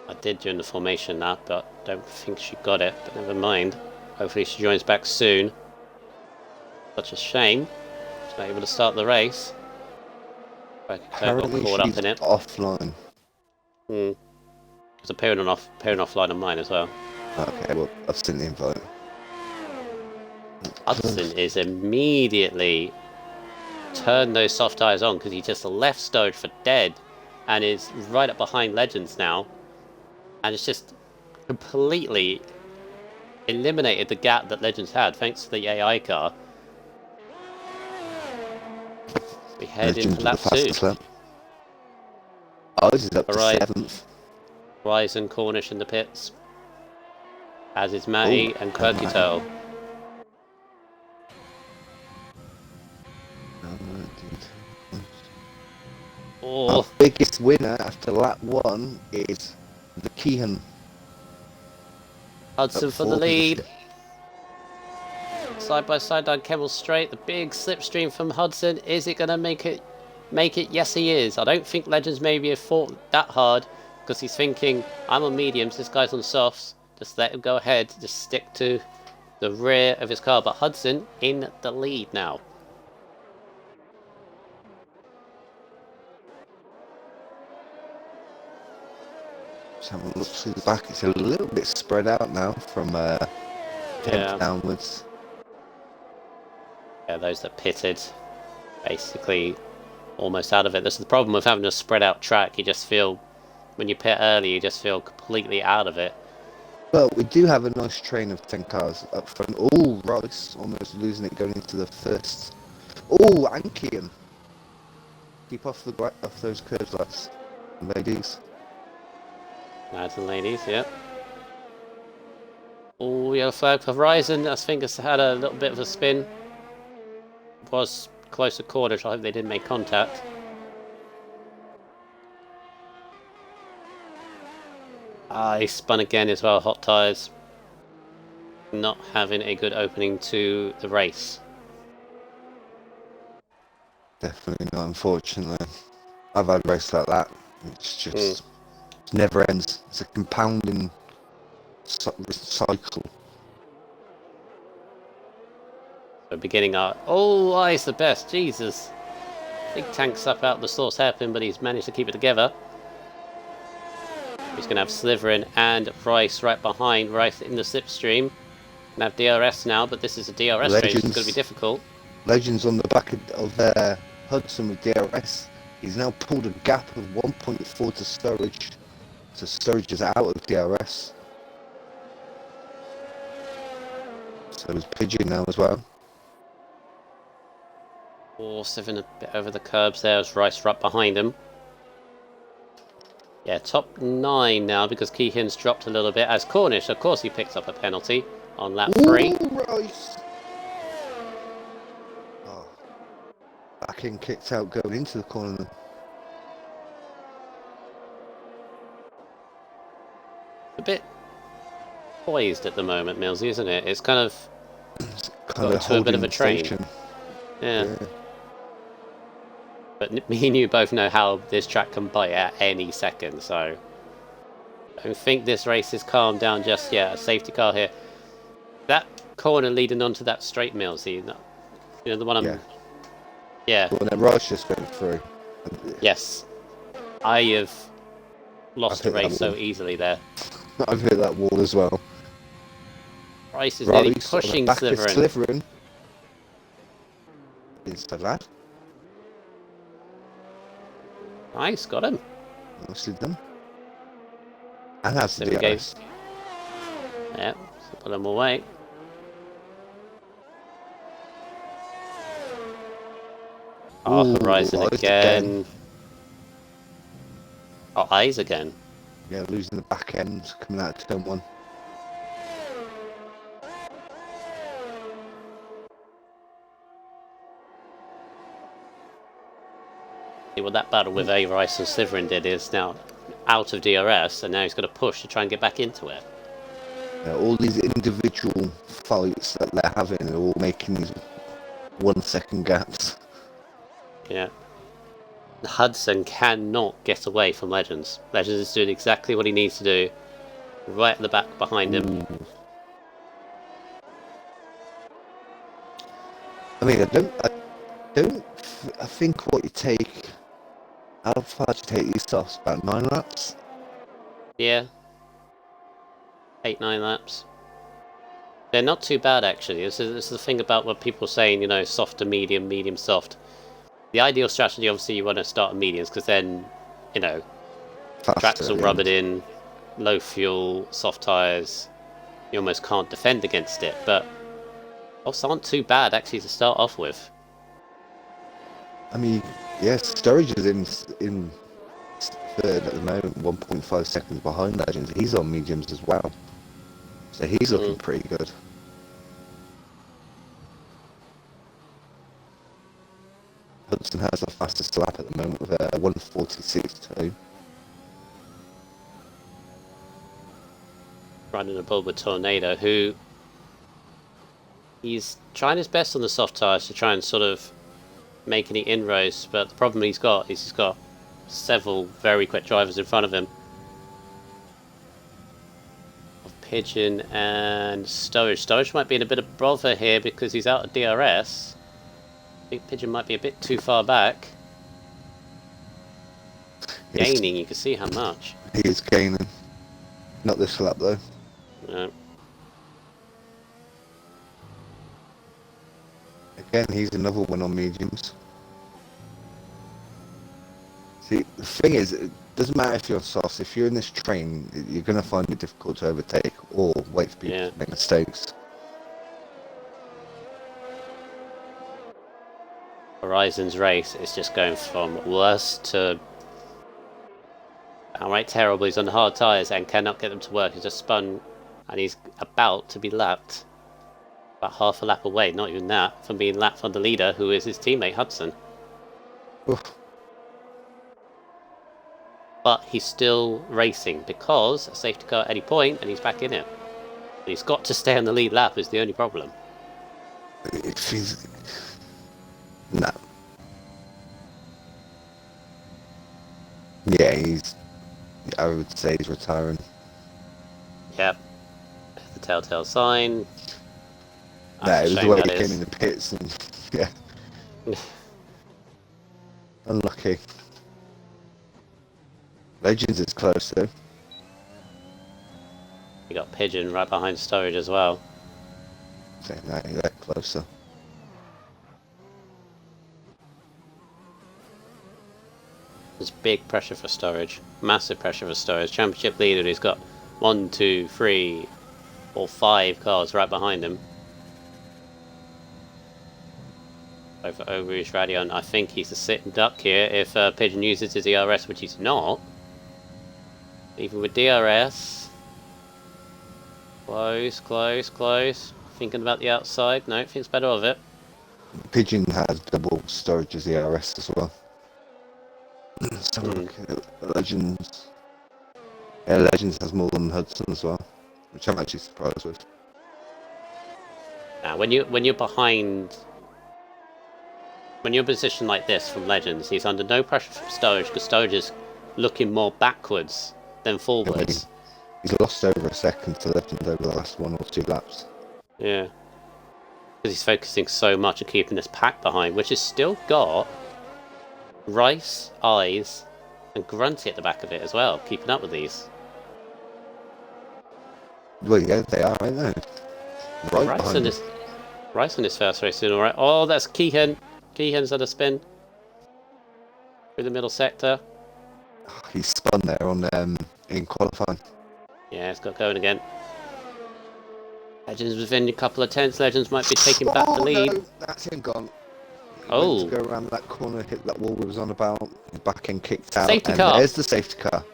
I did during the formation that, but don't think she got it. But never mind. Hopefully she joins back soon. Such a shame. She's not able to start the race.
Apparently
got caught up in it.
Offline.
It's appearing offline on mine as well.
Okay, well, I've sent the invite.
Hudson is immediately turned those soft tyres on because he just left Stowage for dead and is right up behind Legends now. And it's just completely eliminated the gap that Legends had thanks to the AI car. We head into lap 2.
Ours is up to 7th.
Horizon Cornish in the pits. As is Matty and Quirky Turtle.
Our biggest winner after lap 1 is the Keehan.
Hudson for the lead. Side by side down Kemmel Straight. The big slipstream from Hudson. Is it going to make it? Yes, he is. I don't think Legends maybe have fought that hard because he's thinking, I'm on mediums, this guy's on softs. Just let him go ahead. Just stick to the rear of his car. But Hudson in the lead now.
Just having a look through the back. It's a little bit spread out now from 10th downwards.
Yeah, those that pitted basically almost out of it. This is the problem with having a spread out track. You just feel, when you pit early, you just feel completely out of it.
But we do have a nice train of 10 cars up front. Oh, Rice almost losing it going into the first. Oh, Ankian. Keep off those curves, lads and ladies.
Lads and ladies, yeah. Oh, yellow flag for Horizon. I think it's had a little bit of a spin. Was close to Cornish. I hope they didn't make contact. He spun again as well. Hot tyres. Not having a good opening to the race.
Definitely not, unfortunately. I've had a race like that. It's just it never ends. It's a compounding cycle.
So beginning our... Oh, I's the best. Jesus. Big tanks up out the source hairpin, but he's managed to keep it together. He's going to have Slytherin and Rice right behind. Rice in the slipstream. Going to have DRS now, but this is a DRS race. It's going to be difficult.
Legends on the back of Hudson with DRS. He's now pulled a gap of 1.4 to Sturridge. So Sturridge is out of DRS. So is Pigeon now as well.
4-7 a bit over the curbs there as Rice right behind him. Yeah, top 9 now because Keehan's dropped a little bit. As Cornish, of course, he picks up a penalty on lap 3.
Ooh, Rice. Oh. Back in, kicked out, going into the corner.
A bit poised at the moment, Millsy, isn't it? It's kind of got to a bit of a train. Yeah. But me and you both know how this track can bite at any second, so I don't think this race is calmed down just yet. A safety car here. That corner leading onto that straight mill. See, the one I'm.
Yeah.
Yeah.
Well, then Rice just went through.
Yes. I have lost a
hit that
race so
wall.
easily there.
I've hit that wall as well.
Rice is nearly
Rice on the
pushing
back of
Slytherin.
Slytherin. Is the lad.
Nice, got him.
Nicely done. And has the
There we go.
DRS.
Yeah, so put him away. Oh,
Ooh,
Horizon
eyes
again. Oh, eyes again.
Yeah, losing the back end coming out of turn 1.
See what that battle with A-Rice and Slytherin did is now out of DRS, and now he's got to push to try and get back into it.
Yeah, all these individual fights that they're having are all making these 1 second gaps.
Yeah. Hudson cannot get away from Legends. Legends is doing exactly what he needs to do. Right at the back behind him.
Ooh. I mean, I think what you take, how far do you take these softs? About 9 laps?
Yeah. 8-9 laps. They're not too bad, actually. This is the thing about what people are saying, soft to medium, medium soft. The ideal strategy, obviously, you want to start at mediums, because then,
Faster
tracks will
at the
rub
end.
it in, low fuel, soft tyres. You almost can't defend against it, but softs aren't too bad, actually, to start off with.
I mean, yes, Sturridge is in third at the moment, 1.5 seconds behind Legends. He's on mediums as well. So he's looking pretty good. Hudson has the fastest lap at the moment with a 1:46.2.
Riding a bull with Tornado, who he's trying his best on the soft tyres to try and sort of make any inroads, but the problem he's got is he's got several very quick drivers in front of him. Pigeon and Sturridge. Sturridge might be in a bit of bother here because he's out of DRS. I think Pigeon might be a bit too far back. Gaining, you can see how much.
He is gaining. Not this lap though.
No.
Again, he's another one on mediums. See, the thing is, it doesn't matter if you're soft. If you're in this train, you're going to find it difficult to overtake or wait for people to make mistakes.
Horizon's race is just going from worse to outright terrible. He's on hard tyres and cannot get them to work. He's just spun and he's about to be lapped. About half a lap away, not even that, from being lapped on the leader, who is his teammate Hudson.
Oof.
But he's still racing because a safety car at any point and he's back in it. And he's got to stay on the lead lap is the only problem.
If he's... No. Yeah, I would say he's retiring.
Yep. The telltale sign.
No, it was the way he came in the pits and... Yeah. Unlucky. Legends is close though.
You got Pigeon right behind Sturridge as well.
So no, they're closer.
There's big pressure for Sturridge. Massive pressure for Sturridge. Championship leader who's got 1, 2, 3 or 5 cars right behind him. Over Rouge Radion. I think he's a sitting duck here if Pigeon uses his DRS, which he's not. Even with DRS. Close, close, close. Thinking about the outside. No, thinks better of it.
Pigeon has double storage as the RS as well. So look at Legends. Yeah, Legends has more than Hudson as well, which I'm actually surprised with.
Now, when you're behind, when you're in a position like this from Legends, he's under no pressure from Sturridge because Sturridge is looking more backwards than forwards.
He's lost over a second to Legends over the last 1 or 2 laps.
Yeah. Because he's focusing so much on keeping this pack behind, which has still got Rice, Eyes, and Grunty at the back of it as well, keeping up with these.
Well, yeah, they are, aren't they? Right
Rice
behind
in his first race doing alright. Oh, that's Keehan. Keehan's had a spin through the middle sector.
He spun there on in qualifying.
Yeah, it's got going again. Legends within a couple of tenths. Legends might be taking back the lead.
No, that's him gone. He
Oh.
went to go around that corner, hit that wall we was on about. His back end kicked out.
Safety
and
car.
There's the safety car.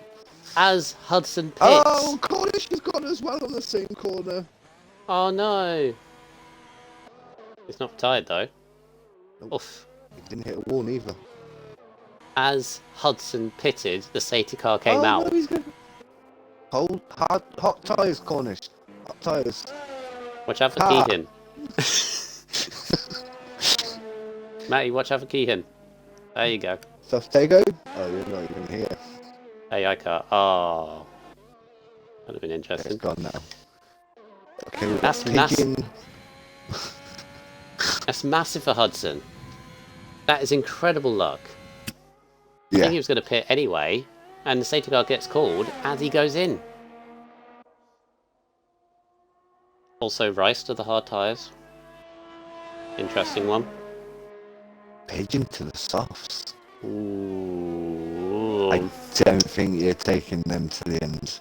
As Hudson pits.
Oh, Cornish has gone as well on the same corner.
Oh no. He's not tired though.
Nope.
Oof.
He didn't hit a wall either.
As Hudson pitted, the safety car came out.
No, he's good. Hold hot tyres, Cornish. Hot tyres.
Watch out for
Ah.
Keehan. Matty, watch out for Keehan. There you go.
Softego? Oh, you're not even here.
Hey, I can't. Oh. That'd have been
It's
interesting.
gone now. Okay, we've
That's
got Pigeon.
That's massive for Hudson. That is incredible luck. I
Yeah.
think he was going to pit anyway, and the safety car gets called as he goes in. Also, Rice to the hard tyres. Interesting one.
Pigeon to the softs.
Ooh.
I don't think you're taking them to the end.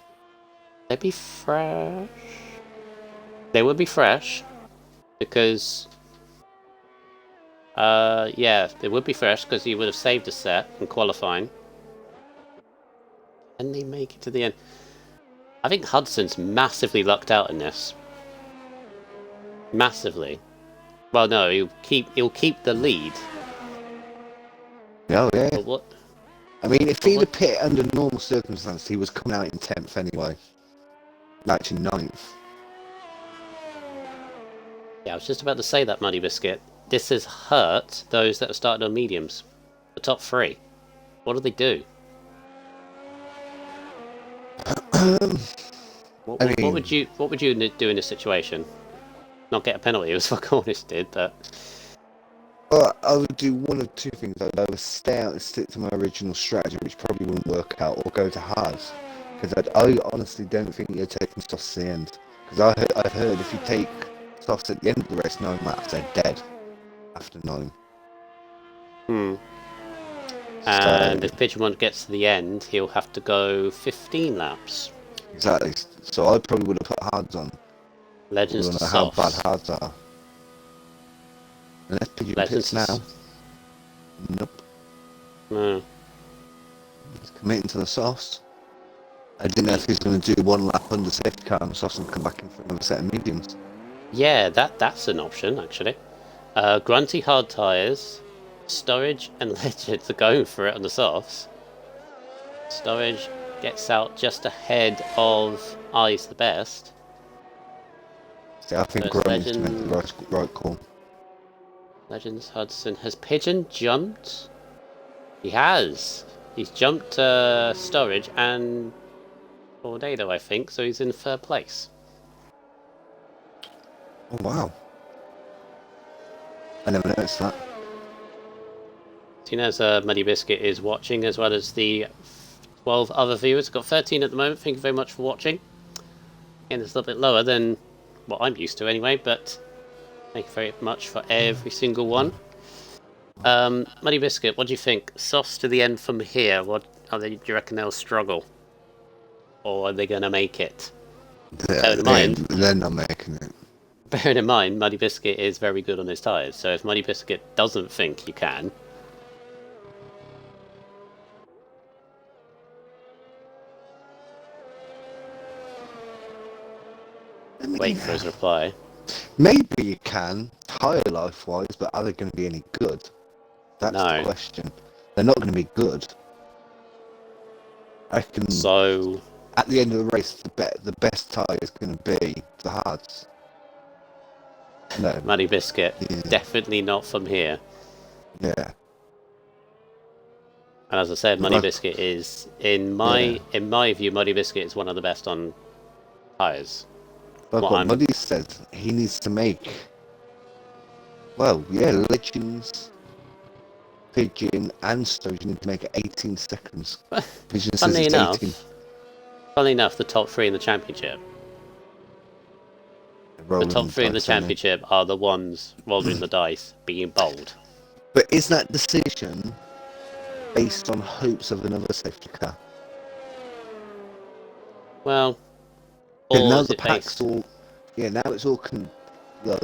They'd be fresh. They would be fresh because, yeah, they would be fresh because he would have saved a set in qualifying. And they make it to the end. I think Hudson's massively lucked out in this. Massively. Well, no, he'll keep the lead.
Oh, yeah.
But what?
I mean, if he'd have pit under normal circumstances, he was coming out in 10th anyway. Actually, 9th.
Yeah, I was just about to say that, Muddy Biscuit. This has hurt those that have started on mediums. The top three. What do they do? What would you do in this situation? Not get a penalty, it was what Cornish did, but
Well, I would do one of two things. I'd either stay out and stick to my original strategy, which probably wouldn't work out, or go to hards. Because I honestly don't think you're taking softs to the end. Because I've heard if you take softs at the end of the race, 9 laps, they're dead after 9.
And if Pigeon gets to the end, he'll have to go 15 laps.
Exactly. So I probably would have put hards on.
Legends
I
to
don't know how bad
softs.
hards are. Unless Pigeon
Legends
pits
to
now. Nope.
No.
He's committing to the softs. I didn't know if he was going to do one lap under safety car and softs and come back in for another set of mediums.
Yeah, that's an option, actually. Grunty hard tyres. Storage and Legends are going for it on the softs. Storage gets out just ahead of Eyes the Best.
See, I think
First
Grummy's made
Legend.
the right call.
Legends Hudson. Has Pigeon jumped? He has. He's jumped Storage and Tornado, I think, so he's in third place.
Oh, wow. I never noticed that.
Seeing as Muddy Biscuit is watching, as well as the 12 other viewers. We've got 13 at the moment. Thank you very much for watching. And it's a little bit lower than what I'm used to anyway, but thank you very much for every single one. Muddy Biscuit, what do you think? Softs to the end from here, what are they? Do you reckon they'll struggle? Or are they going to make it? Bearing in mind,
They're not making it.
bearing in mind, Muddy Biscuit is very good on his tyres, so if Muddy Biscuit doesn't think you can, wait for his reply.
Maybe you can, tyre life-wise, but are they going to be any good? That's
No.
the question. They're not going to be good. I reckon
So,
at the end of the race, the best tyre is going to be the hards. No.
Muddy Biscuit,
Yeah.
definitely not from here.
Yeah.
And as I said, Muddy
Right.
Biscuit is, in my view, Muddy Biscuit is one of the best on tyres.
But
What
what
I'm-
Muddy said, he needs to make Well, yeah, Legends, Pigeon, and Sturgeon need to make it 18 seconds. Pigeon says
Funnily
it's 18.
enough, the top three in the championship. The
Rolling
top
the
three in the
dice, aren't they?
championship are the ones rolling the dice, being bold.
But is that decision based on hopes of another safety car?
Well,
Because
or
now
is
the
it
pack's
based?
all, yeah, now it's all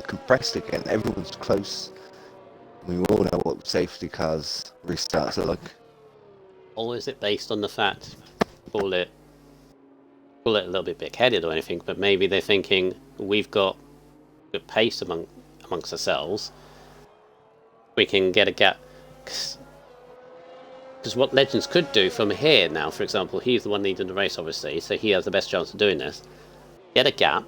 compressed again. Everyone's close. We all know what safety cars restarts are like.
Or is it based on the fact, call it a little bit big-headed or anything, but maybe they're thinking we've got good pace amongst ourselves. We can get a gap. Because what Legends could do from here now, for example, he's the one leading the race, obviously, so he has the best chance of doing this. Get a gap,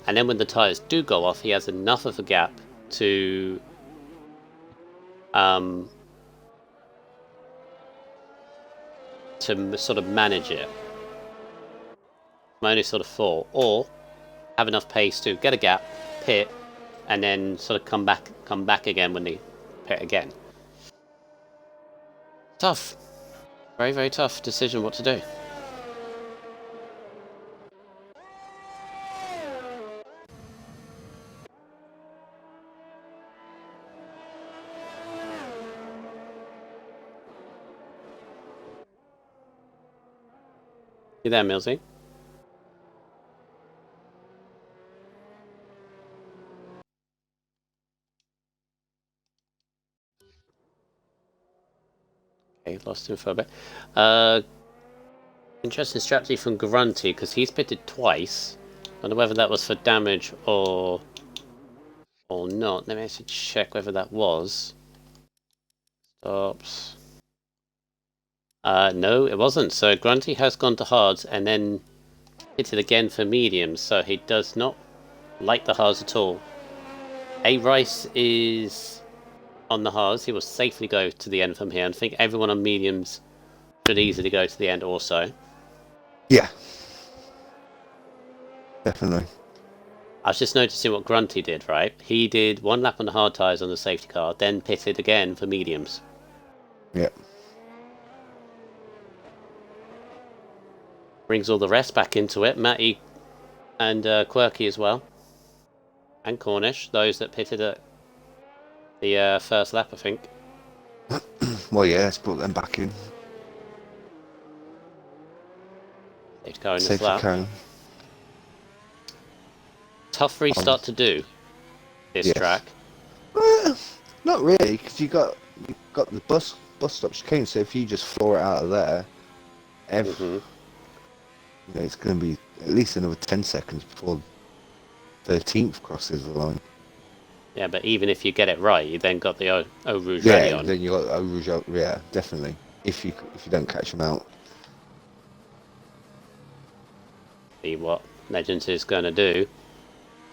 and then when the tyres do go off, he has enough of a gap to sort of manage it. My only sort of thought, or have enough pace to get a gap, pit, and then sort of come back again when they pit again. Tough, very very tough decision what to do. You there, Millsy? Okay, lost him for a bit. Interesting strategy from Grunty, because he's pitted twice. I don't know whether that was for damage or not. Let me actually check whether that was. Stops. No, it wasn't. So Grunty has gone to hards and then pitted again for mediums, so he does not like the hards at all. A Rice is on the hards. He will safely go to the end from here. I think everyone on mediums should easily go to the end also.
Yeah. Definitely.
I was just noticing what Grunty did, right? He did one lap on the hard tyres on the safety car, then pitted again for mediums.
Yeah.
Brings all the rest back into it. Matty and Quirky as well. And Cornish, those that pitted at the first lap, I think.
Well, yeah, let's put them back in.
Safety car in the
Safety
lap.
car.
Tough restart to do this track.
Not really, because you got the bus stops changing. So if you just floor it out of there, you know, it's going to be at least another 10 seconds before 13th crosses the line.
Yeah, but even if you get it right, you then got the Eau Rouge ready on.
Then you got Eau Rouge out. Yeah, definitely. If you don't catch them out.
See what Legends is going to do.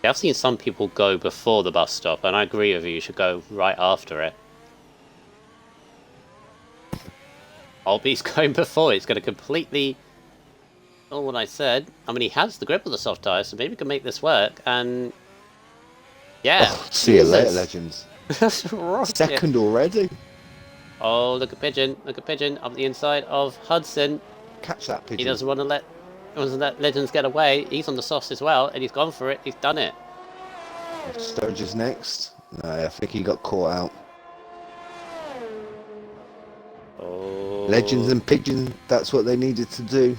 I've seen some people go before the bus stop, and I agree with you. You should go right after it. Albie's going before. It's going to completely. Oh, what I said. I mean, he has the grip of the soft tire, so maybe we can make this work. And yeah,
see you later, Legends.
That's right.
Second already.
Oh, look at Pigeon! Look at Pigeon up the inside of Hudson.
Catch that Pigeon.
He doesn't want to let Legends get away. He's on the softs as well, and he's gone for it. He's done it.
Sturgis next. No, I think he got caught out.
Oh.
Legends and Pigeon, that's what they needed to do.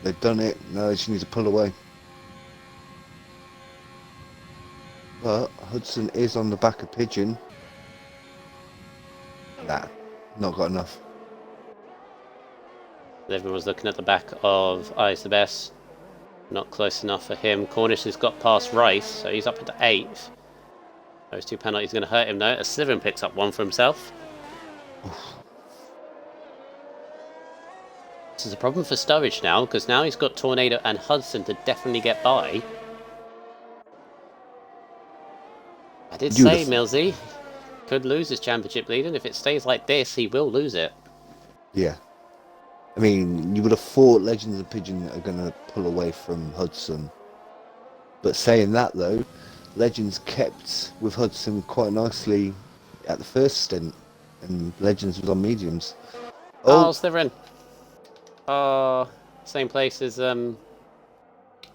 They've done it. Now they just need to pull away. But Hudson is on the back of Pigeon. Nah, not got enough.
Everyone was looking at the back of I's the Best. Not close enough for him. Cornish has got past Rice, so he's up into 8th. Those two penalties are going to hurt him though. As Slytherin picks up one for himself. This is a problem for Sturridge now, because now he's got Tornado and Hudson to definitely get by. I did say, Millsy could lose his championship lead, and if it stays like this, he will lose it.
Yeah. I mean, you would have thought Legends and Pigeon are going to pull away from Hudson. But saying that, though, Legends kept with Hudson quite nicely at the first stint, and Legends was on mediums.
Oh, they're in. Same place as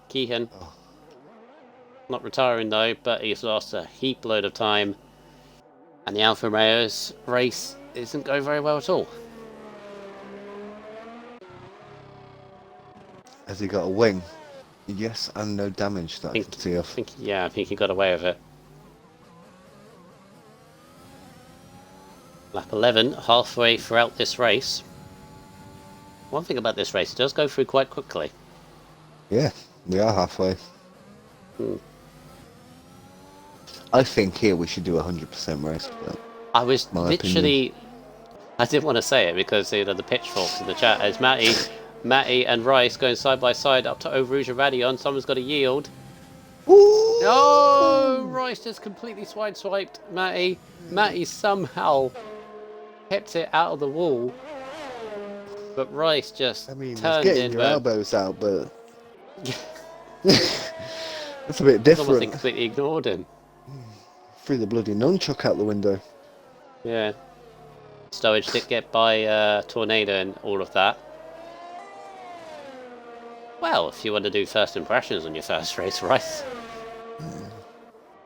Keehan.
Oh.
Not retiring though, but he's lost a heap load of time. And the Alfa Romeo's race isn't going very well at all.
Has he got a wing? Yes, and no damage that I can see off.
I think he got away with it. Lap 11, halfway throughout this race. One thing about this race, it does go through quite quickly.
Yeah, we are halfway.
Hmm.
I think here we should do 100% race. But
I was literally... I didn't want to say it because the pitchforks in the chat is Matty and Rice going side by side up to Eau Rouge and Radion. Someone's got to yield.
Ooh!
No! Rice just completely swiped Matty. Matty somehow kept it out of the wall. But Rice just turned in.
Getting your elbows out, but... That's a bit different.
Almost completely ignored him.
Threw the bloody nunchuck out the window.
Yeah. Stowage did get by Tornado and all of that. Well, if you want to do first impressions on your first race, Rice.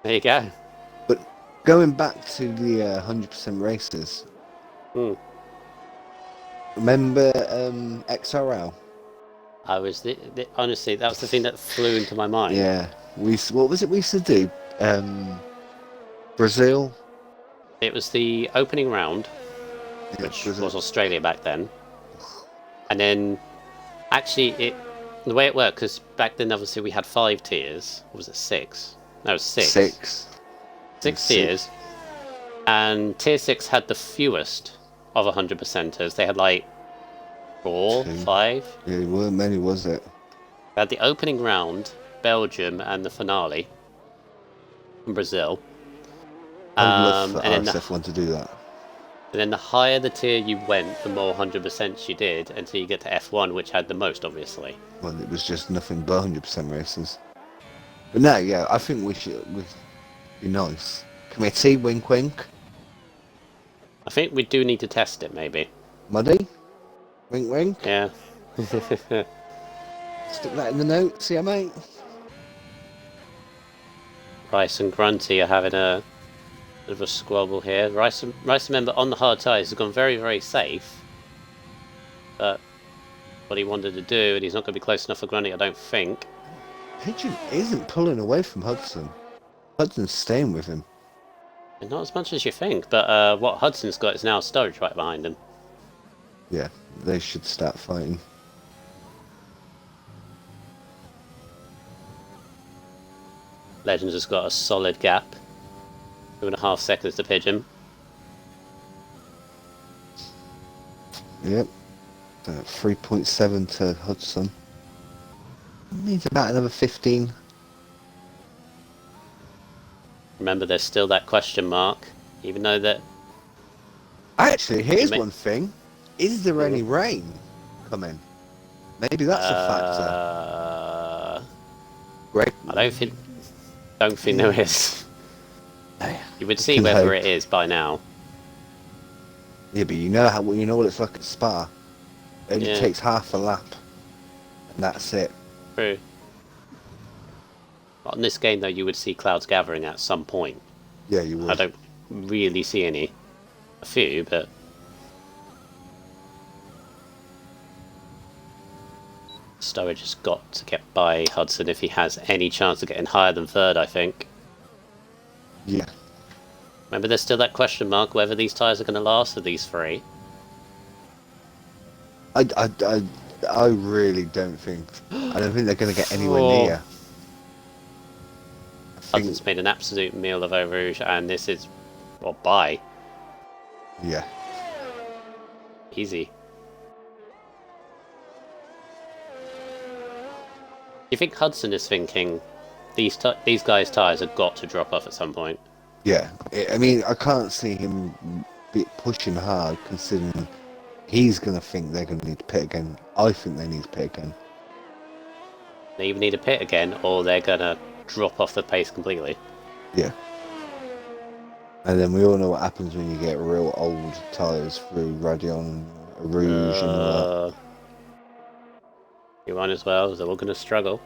There you go.
But going back to the 100% races, remember XRL?
I was honestly, that was the thing that flew into my mind.
Yeah, what was it we used to do? Brazil.
It was the opening round,
Yeah,
which
Brazil.
was Australia back then, and then actually the way it worked, because back then obviously we had 5 tiers. Or was it 6? No, it was 6. 6 tiers, and tier 6 had the fewest of 100%ers. They had like 4, 5.
Yeah, there weren't many, was it?
They had the opening round, Belgium, and the finale from Brazil.
I would love for
and
RSF1 to do that.
And then the higher the tier you went, the more 100% you did, until you get to F1, which had the most, obviously.
Well, it was just nothing but 100% races. But no, yeah, I think we'd be nice. Committee, wink wink.
I think we do need to test it, maybe.
Muddy? Wink wink?
Yeah.
Stick that in the notes, yeah mate?
Rice and Grunty are having a bit of a squabble here. Rice, remember, on the hard tyres, has gone very, very safe. But what he wanted to do, and he's not going to be close enough for Grunty, I don't think.
Pigeon isn't pulling away from Hudson. Hudson's staying with him.
And not as much as you think, but what Hudson's got is now Sturridge right behind him.
Yeah, they should start fighting.
Legends has got a solid gap. 2.5 seconds to Pigeon.
Yep. 3.7 to Hudson. Needs about another 15.
Remember, there's still that question mark, even though that...
Actually, here's one thing. Is there any rain coming? Maybe that's a factor. Great.
I don't think there is. You would see
Can
whether
hope.
it is by now.
Yeah, but you know what it's like at Spa. It only
Yeah.
takes half a lap, and that's it.
True. On this game, though, you would see clouds gathering at some point.
Yeah, you would.
I don't really see any. A few, but... Sturridge has got to get by Hudson if he has any chance of getting higher than third, I think.
Yeah.
Remember, there's still that question mark whether these tyres are going to last for these 3.
I really don't think. I don't think they're going to get anywhere
Oh.
near.
Hudson's made an absolute meal of Eau Rouge, and this is... well, bye.
Yeah.
Easy. Do you think Hudson is thinking these guys' tyres have got to drop off at some point?
Yeah. I mean, I can't see him pushing hard, considering he's going to think they're going to need to pit again. I think they need to pit again.
They either need to pit again, or they're going to drop off the pace completely.
Yeah. And then we all know what happens when you get real old tyres through Radion, Rouge and all that.
You might as well, they're all going to struggle.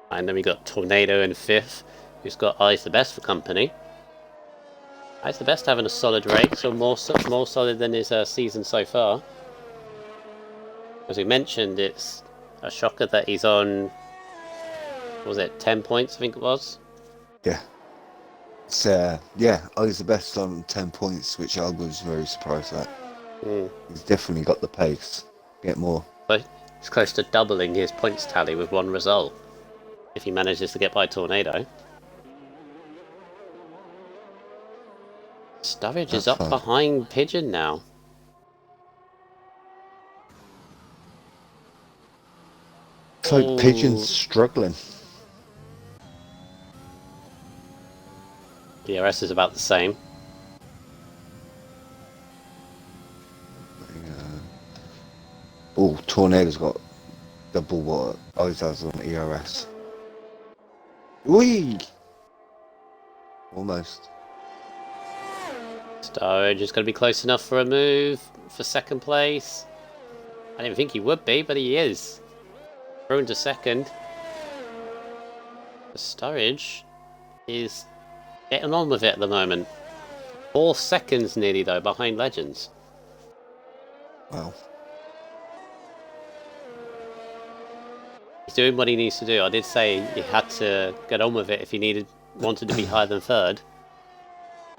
And then we got Tornado in 5th, who's got Eyes the Best for company. Eyes the Best having a solid race, or more solid than his season so far. As we mentioned, it's a shocker that he's on, what was it, 10 points I think it was?
Yeah. It's, yeah, Eyes the Best on 10 points, which I was very surprised at. He's definitely got the pace. Get more.
But he's close to doubling his points tally with one result, if he manages to get by Tornado. Sturridge is up behind Pigeon now.
So Pigeon's struggling.
DRS is about the same.
Oh, Tornado's got double what Eyes has on ERS. Whee! Almost.
Sturridge is going to be close enough for a move for second place. I didn't think he would be, but he is. Thrown to second. Sturridge is getting on with it at the moment. 4 seconds nearly though behind Legends.
Wow.
He's doing what he needs to do. I did say he had to get on with it if he wanted to be higher than 3rd.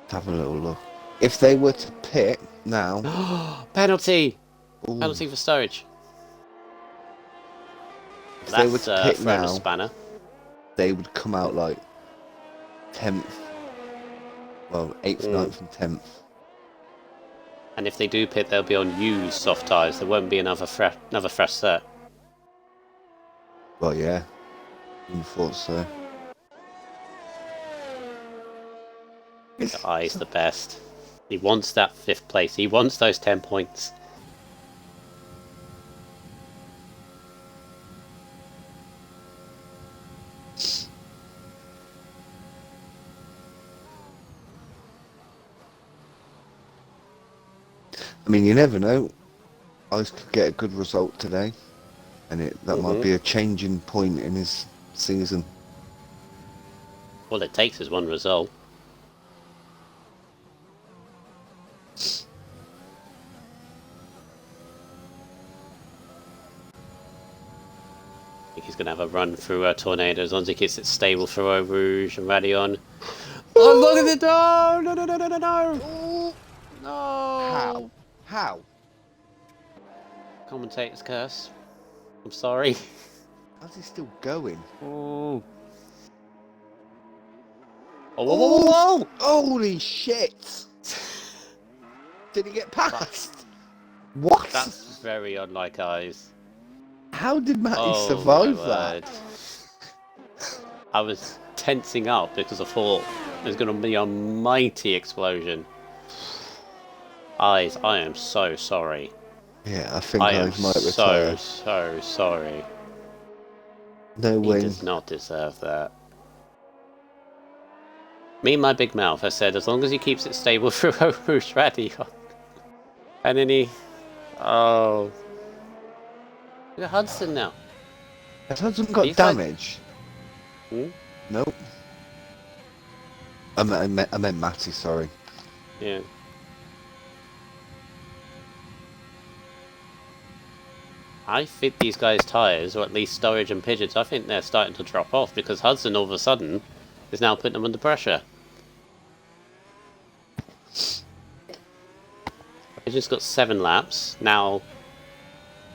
Let's have a little look. If they were to pit now...
Penalty!
Ooh.
Penalty for Sturridge.
If they were to pit now,
a spanner.
They would come out like 10th. Well, 8th, 9th and 10th.
And if they do pit, they'll be on used soft tyres. There won't be another fresh set.
Well, yeah. I thought so.
The Eye's the best. He wants that 5th place. He wants those 10 points.
I mean, you never know. Ice could get a good result today, and that might be a changing point in his season.
All it takes is one result. I think he's going to have a run through Tornado as long as he keeps it stable through Eau Rouge and Radion. Oh, look at it! No! No, no, no, no, no, no! No!
How?
Commentator's curse. I'm sorry.
How's he still going?
Oh. Oh, whoa, whoa, whoa, whoa!
Holy shit! Did he get past? What?
That's very unlike Eyes.
How did Matty survive that?
I was tensing up because I thought there's going to be a mighty explosion. Eyes, I am so sorry.
Yeah, I think
I am
might retire.
so sorry.
No
He does not deserve that. Me and my big mouth, I said, as long as he keeps it stable through Eau Rouge Radio. And then he... Oh. Look at Hudson now.
Has Hudson got damage? Nope. I meant Matty, sorry.
Yeah. I think these guys' tyres, or at least Sturridge and Pigeons, I think they're starting to drop off because Hudson all of a sudden is now putting them under pressure. Pigeons got 7 laps, now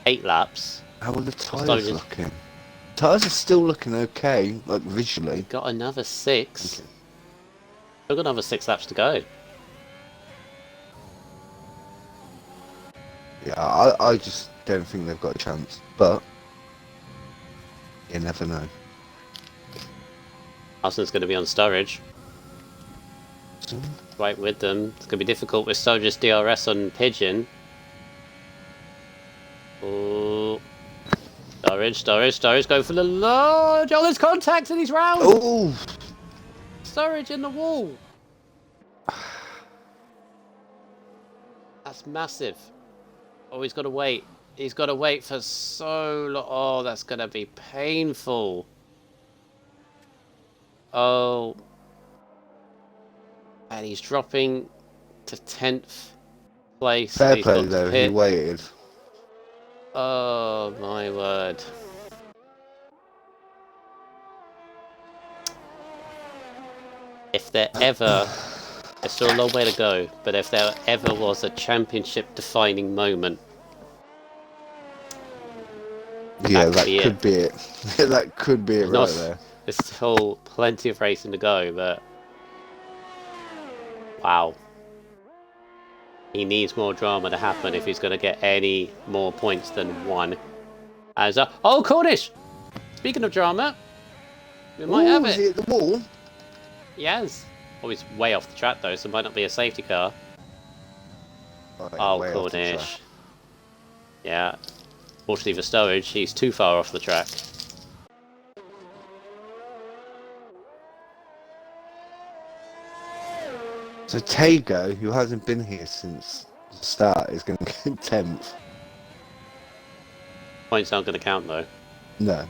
8 laps.
How are the tyres looking? Tyres are still looking okay, like visually.
Got another 6. Okay. Still got another 6 laps to go.
Yeah, I just don't think they've got a chance, but you never know.
Arsenal's going to be on Sturridge. Right with them. It's going to be difficult with Sturridge's DRS on Pigeon. Oh, Sturridge, go for the large. Oh, there's contact and he's round.
Oh!
Sturridge in the wall. That's massive. Oh, he's got to wait. He's got to wait for so long. Oh, that's going to be painful. Oh. And he's dropping to 10th place.
Fair play, though. He waited.
Oh, my word. If there ever... There's still a long way to go, but if there ever was a championship-defining moment...
Yeah, that could be it. That could be it right there.
There's still plenty of racing to go, but... Wow. He needs more drama to happen if he's going to get any more points than one. As a... Oh, Cornish! Speaking of drama, we might have it.
Is he at the wall?
Yes. Oh, he's way off the track though, so it might not be a safety car.
Right,
Oh, Cornish. Yeah. Fortunately for Sturridge, he's too far off the track.
So Tago, who hasn't been here since the start, is going to get 10th.
Points aren't going to count though.
No.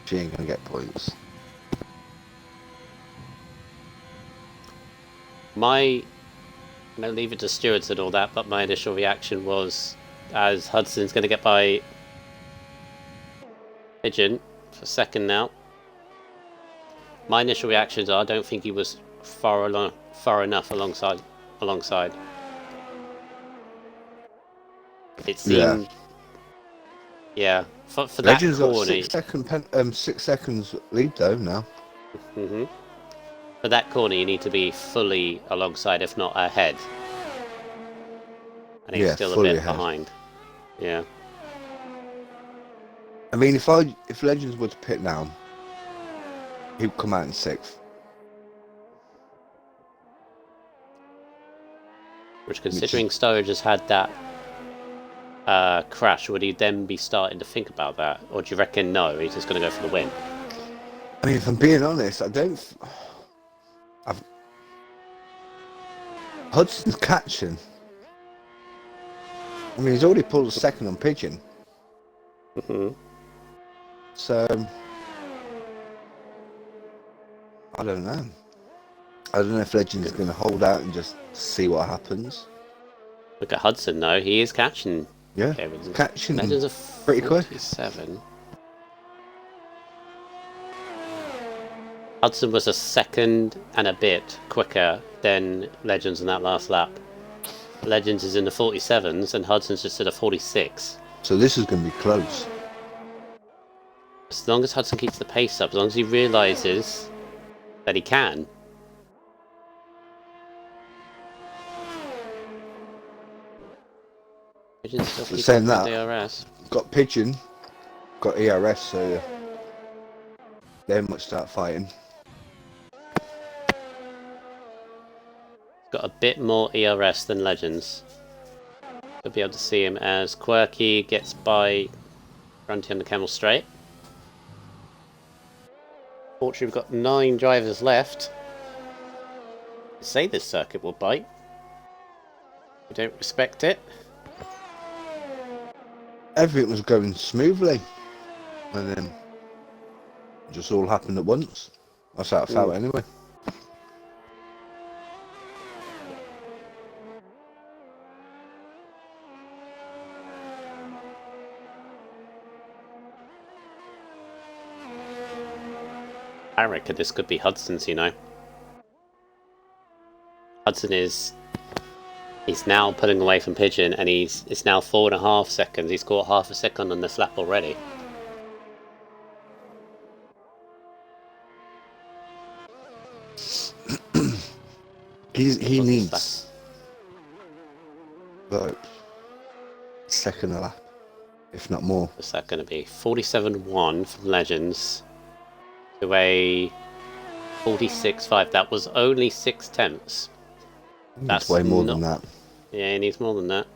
She ain't going to get points.
I'm going to leave it to stewards and all that, but my initial reaction was, as Hudson's going to get by Pigeon for second now. My initial reactions are, I don't think he was far enough alongside. It seemed, yeah, for that
Legends
corner.
got 6 seconds lead though now.
For that corner, you need to be fully alongside, if not ahead. And he's still a bit behind. Yeah.
I mean, if Legends were to pit now, he'd come out in 6th.
Which, considering Sturridge has had that crash, would he then be starting to think about that? Or do you reckon no, he's just going to go for the win?
I mean, if I'm being honest, Hudson's catching. I mean, he's already pulled a second on Pigeon. So, I don't know. I don't know if Legend is going to hold out and just see what happens.
Look at Hudson though, he is catching.
Yeah, catching
Legends are
pretty quick.
47. Hudson was a second and a bit quicker than Legends in that last lap. Legends is in the 47s and Hudson's just at a 46.
So this is going to be close.
As long as Hudson keeps the pace up, as long as he realises that he can. Pigeon still keeps
saying
up
that,
with DRS.
Got Pigeon, got ERS, so they must start fighting.
Got a bit more ERS than Legends. You'll be able to see him as Quirky gets by Grunty on the Camel Straight. Fortunately, we've got 9 drivers left. I say this circuit will bite. We don't respect it.
Everything was going smoothly, and then it just all happened at once. That's how I felt anyway.
I reckon this could be Hudson's, you know. Hudson is... He's now pulling away from Pigeon, and it's now 4.5 seconds. He's caught half a second on this lap already.
he needs like second a lap, if not more.
What's that going to be? 47.1 from Legends to a 46.5. That was only 6 tenths.
That's way more than that.
Yeah, he needs more than that.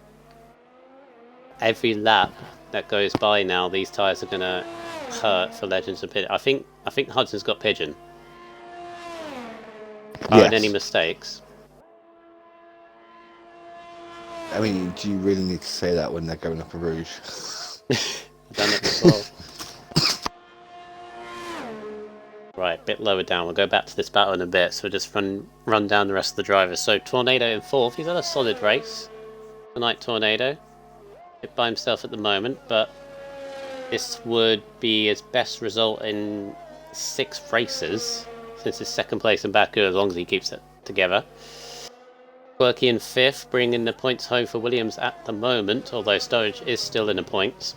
Every lap that goes by now, these tyres are going to hurt for Legends and Pigeon. I think Hudson's got Pigeon.
Yes.
And any mistakes?
I mean, do you really need to say that when they're going up a rouge?
I've done it before. Right, a bit lower down. We'll go back to this battle in a bit, so we'll just run down the rest of the drivers. So Tornado in 4th. He's had a solid race tonight, Tornado. Bit by himself at the moment, but this would be his best result in 6 races since his 2nd place in Baku, as long as he keeps it together. Quirky in 5th, bringing the points home for Williams at the moment, although Sturridge is still in the points.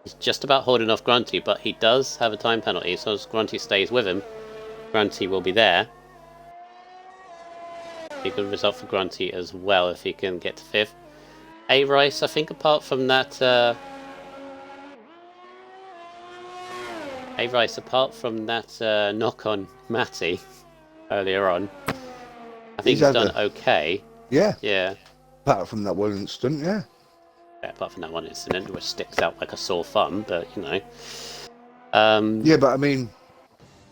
He's just about holding off Grunty, but he does have a time penalty, so as Grunty stays with him, Grunty will be there. Be a good result for Grunty as well if he can get to 5th. A-Rice, I think apart from that... A-Rice, apart from that knock on Matty earlier on, I think he's done okay.
Yeah.
Yeah.
Apart from that one incident, yeah.
Apart from that one incident, which sticks out like a sore thumb, but you know.
Yeah, but I mean,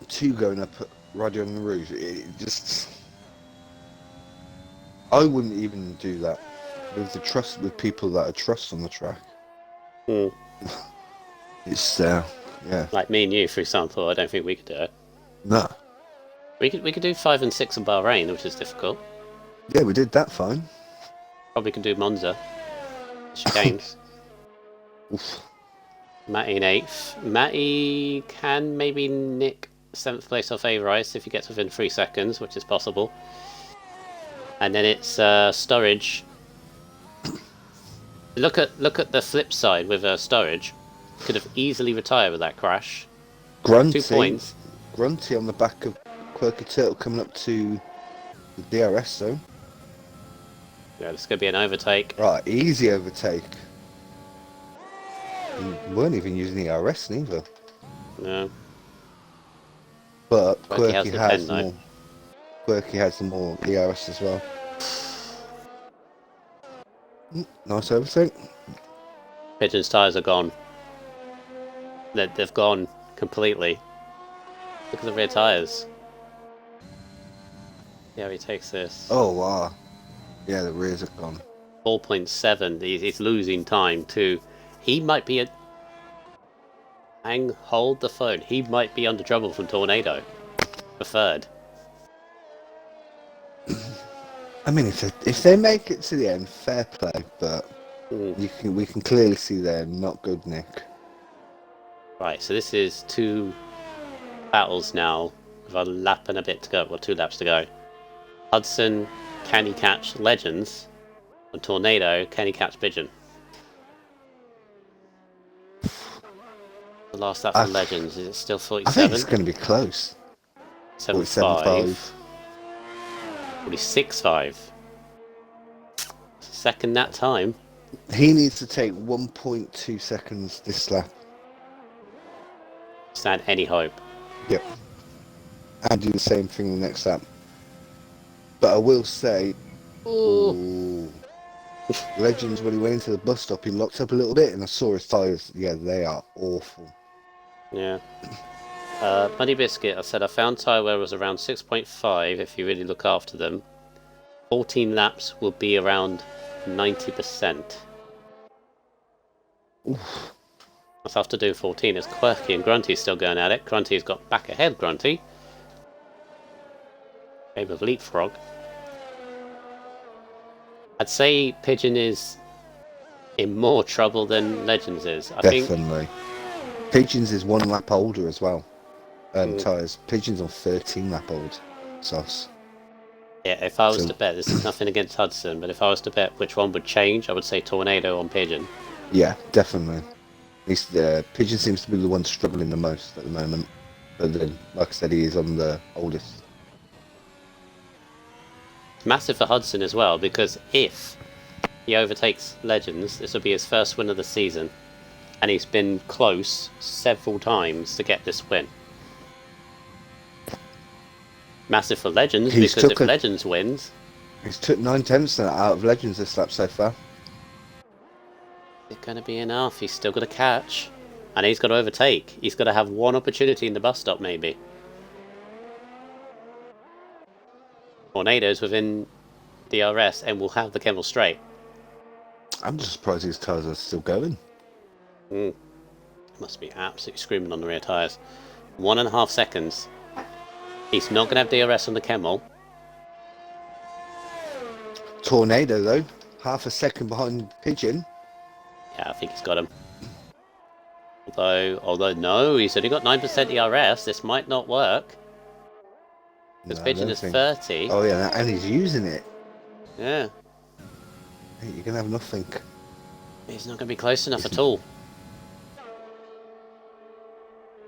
2 going up Radio on the Rouge, it just... I wouldn't even do that with people that I trust on the track. It's yeah.
Like me and you, for example, I don't think we could do it.
No.
We could do 5 and 6 in Bahrain, which is difficult.
Yeah, we did that fine.
Probably could do Monza. Games. Matty in 8th. Matty can maybe nick 7th place off A-Rice if he gets within 3 seconds, which is possible. And then it's Sturridge. Look at the flip side with Sturridge. Could have easily retired with that crash.
Grunty,
2 points.
Grunty on the back of Quirky Turtle coming up to the DRS zone.
Yeah, this could be an overtake.
Right, easy overtake. We weren't even using the RS neither.
No.
But
Quirky has
more. Quirky has some more ERS as well. Nice overtake.
Pigeon's tyres are gone. They've gone completely. Look at the rear tyres. Yeah, he takes this.
Oh wow. Yeah, the rears are gone.
4.7. He's losing time too. He might be hold the phone. He might be under trouble from Tornado. For 3rd.
I mean, if they make it to the end, fair play. But we can clearly see they're not good, Nick.
Right, so this is 2 battles now. With a lap and a bit to go. Well, 2 laps to go. Hudson, can he catch Legends? And Tornado, can he catch Pigeon? The last lap for Legends, is it still 47?
I think it's going to be close.
75. 46.5. Second that time.
He needs to take 1.2 seconds this lap.
Stand any hope.
Yep. And do the same thing the next lap. But I will say, Legends, when he went into the bus stop, he locked up a little bit, and I saw his tyres. Yeah, they are awful.
Yeah. Muddy Biscuit, I said I found tyre wear was around 6.5 if you really look after them. 14 laps will be around 90%.
Oof.
That's after doing 14. It's Quirky and Grunty's still going at it. Grunty's got back ahead, Grunty. Game of leapfrog. I'd say Pigeon is in more trouble than Legends is.
Definitely. Pigeons is 1 lap older as well. Tyres. Pigeons on 13 lap old. Sauce.
Yeah, if I was to bet, this is nothing against Hudson, but if I was to bet which one would change, I would say Tornado on Pigeon.
Yeah, definitely. Pigeon seems to be the one struggling the most at the moment. But then, like I said, he is on the oldest.
Massive for Hudson as well, because if he overtakes Legends, this will be his first win of the season. And he's been close several times to get this win. Massive for Legends, because if Legends wins...
He's took 9/10 out of Legends this lap so far.
Is it going to be enough? He's still got to catch. And he's got to overtake. He's got to have one opportunity in the bus stop, maybe. Tornadoes within DRS and will have the Kemmel straight.
I'm just surprised these cars are still going.
Must be absolutely screaming on the rear tyres. 1.5 seconds. He's not going to have DRS on the Kemmel.
Tornado, though. Half a second behind Pigeon.
Yeah, I think he's got him. Although no, he's only got 9% DRS. This might not work. Because Pigeon is 30.
Oh, yeah, and he's using it.
Yeah.
Hey, you're going to have nothing.
He's not going to be close enough at all.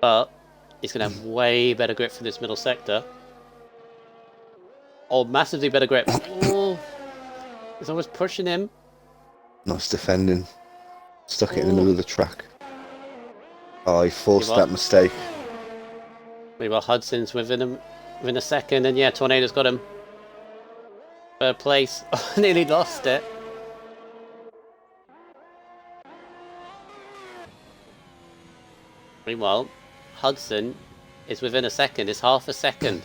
But he's going to have way better grip for this middle sector. Oh, massively better grip. Oh, he's almost pushing him.
Nice defending. Stuck it in the middle of the track. Oh, he forced that mistake.
Meanwhile, Hudson's within a second, and yeah, Tornado's got him. Third place. Oh, nearly lost it. Meanwhile, Hudson is within a second. It's half a second.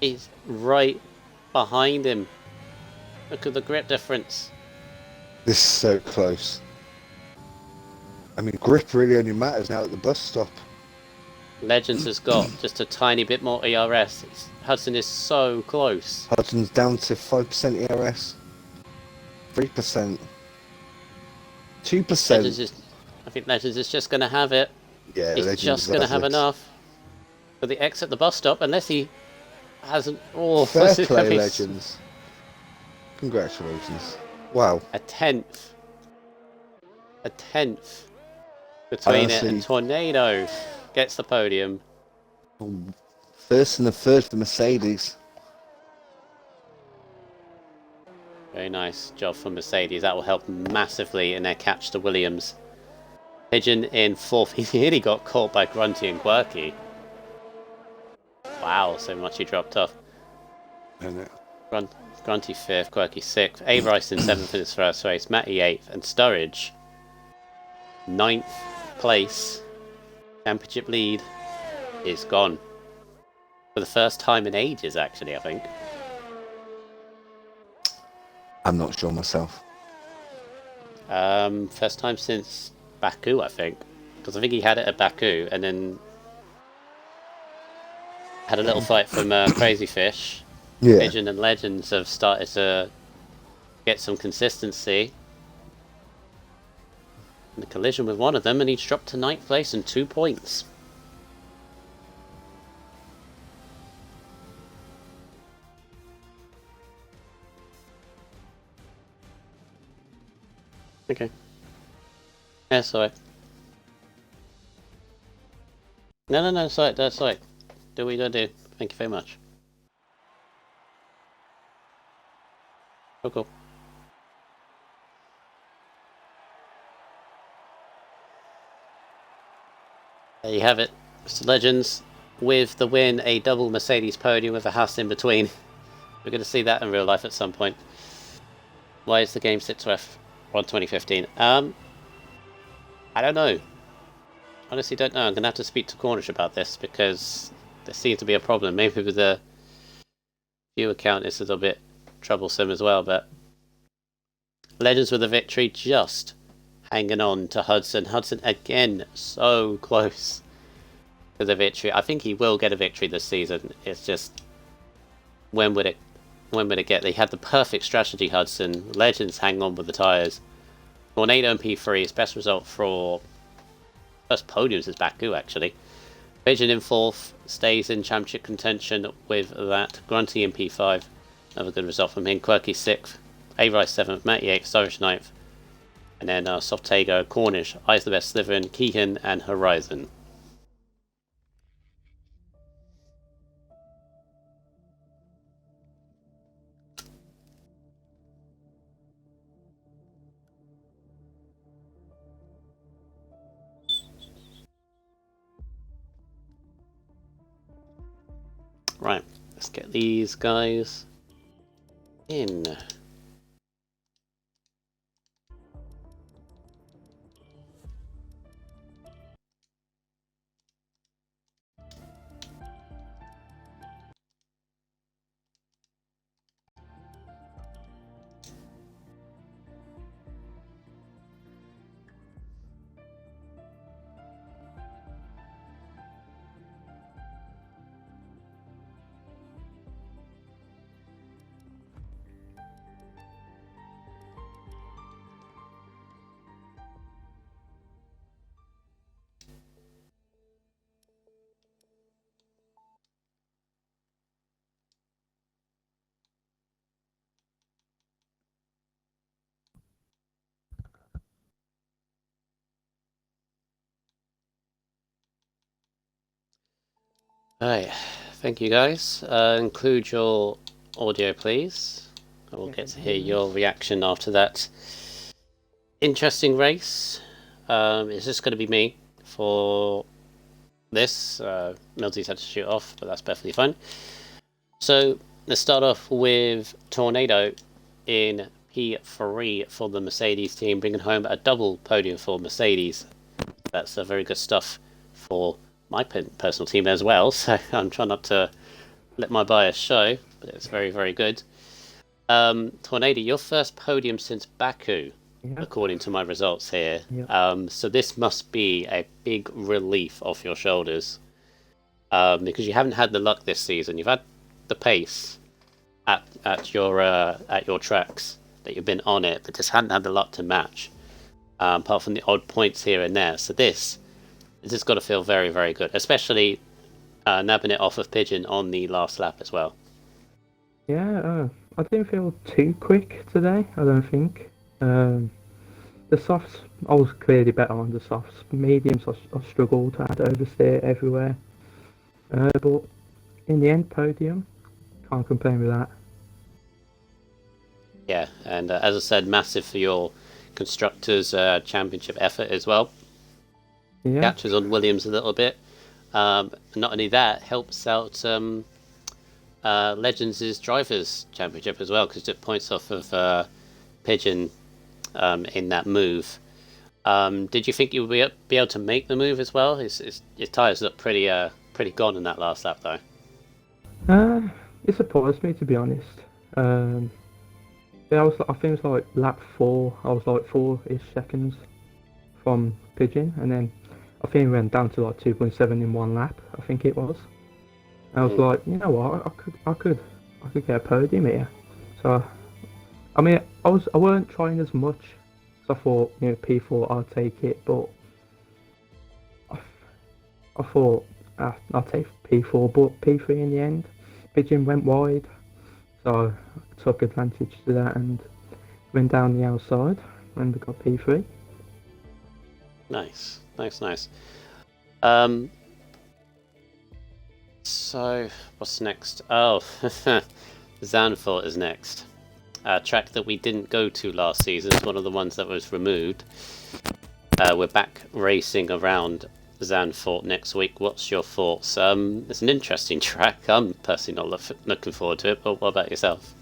He's right behind him. Look at the grip difference.
This is so close. I mean, grip really only matters now at the bus stop.
Legends has got just a tiny bit more ERS. Hudson is so close.
Hudson's down to 5% ERS. 3%. 2%.
I think Legends is just going to have it.
Yeah,
he's just going to have enough for the exit the bus stop, unless he hasn't. Oh,
fair play, Legends. Congratulations. Wow.
A tenth between it, and Tornado gets the podium.
First and the third for Mercedes.
Very nice job from Mercedes. That will help massively in their catch to Williams. Pigeon in fourth. He nearly got caught by Grunty and Quirky. Wow, so much he dropped off. Grunty fifth, Quirky sixth. A-Rice in seventh in his first race. Matty eighth, and Sturridge ninth place. Championship lead is gone. For the first time in ages, actually, I think.
I'm not sure myself.
First time since Baku, I think. Because I think he had it at Baku, and then had a little fight from Crazy Fish.
Yeah.
Pigeon and Legends have started to get some consistency. And the collision with one of them, and he's dropped to 9th place and 2 points. Okay. Yeah, sorry. No, sorry, that's sorry. Do what you gotta do. Thank you very much. Cool. There you have it, Mr. Legends, with the win, a double Mercedes podium with a house in between. We're going to see that in real life at some point. Why is the game set to F1 2015? I don't know. Honestly, don't know. I'm going to have to speak to Cornish about this, because there seems to be a problem. Maybe with the view account it's a little bit troublesome as well, but Legends with a victory, just hanging on to Hudson. Hudson again, so close to the victory. I think he will get a victory this season. It's just when would it get? They had the perfect strategy, Hudson. Legends hang on with the tyres. Tornado and P3, his best result for first podiums is Baku, actually. Pigeon in fourth, stays in championship contention with that. Grunty in P5, another good result from him. Quirky 6th, A-Rice 7th, Matty 8th, Sturridge 9th. And then Softego, Cornish, Eyes the Best, Slytherin, Keehan, and Horizon. Right, let's get these guys in. Alright, thank you guys. Include your audio, please. I will get to hear your reaction after that interesting race. It's just going to be me for this. Millsy's had to shoot off, but that's perfectly fine. So let's start off with Tornado in P3 for the Mercedes team, bringing home a double podium for Mercedes. That's very good stuff for my personal team as well, so I'm trying not to let my bias show, but it's very, very good. Tornado, your first podium since Baku, according to my results here. So this must be a big relief off your shoulders, because you haven't had the luck this season. You've had the pace at your tracks that you've been on it, but just hadn't had the luck to match, apart from the odd points here and there. So this has got to feel very, very good, especially nabbing it off of Pigeon on the last lap as well.
Yeah, I didn't feel too quick today, I don't think. The softs, I was clearly better on the softs. Mediums, I struggled, I had to oversteer everywhere. But in the end, podium, can't complain with that.
Yeah, and as I said, massive for your Constructors' Championship effort as well.
Yeah.
Catches on Williams a little bit. Not only that, helps out Legends' Drivers' Championship as well, because it took points off of Pigeon in that move. Did you think you would be able to make the move as well? Your tyres look pretty gone in that last lap, though.
It surprised me, to be honest. Yeah, I think it was like lap 4. I was like 4-ish seconds from Pigeon, and then I think it went down to like 2.7 in one lap. I think it was. I was like, you know what, I could get a podium here. So, I mean, I weren't trying as much. So I thought, you know, P4, I'll take it, but I thought I'll take P4, but P3 in the end. Pigeon went wide, so I took advantage to that and went down the outside and we got P3.
Nice. So, what's next? Oh, Zandvoort is next. A track that we didn't go to last season. It's one of the ones that was removed. We're back racing around Zandvoort next week. What's your thoughts? It's an interesting track. I'm personally not looking forward to it, but what about yourself?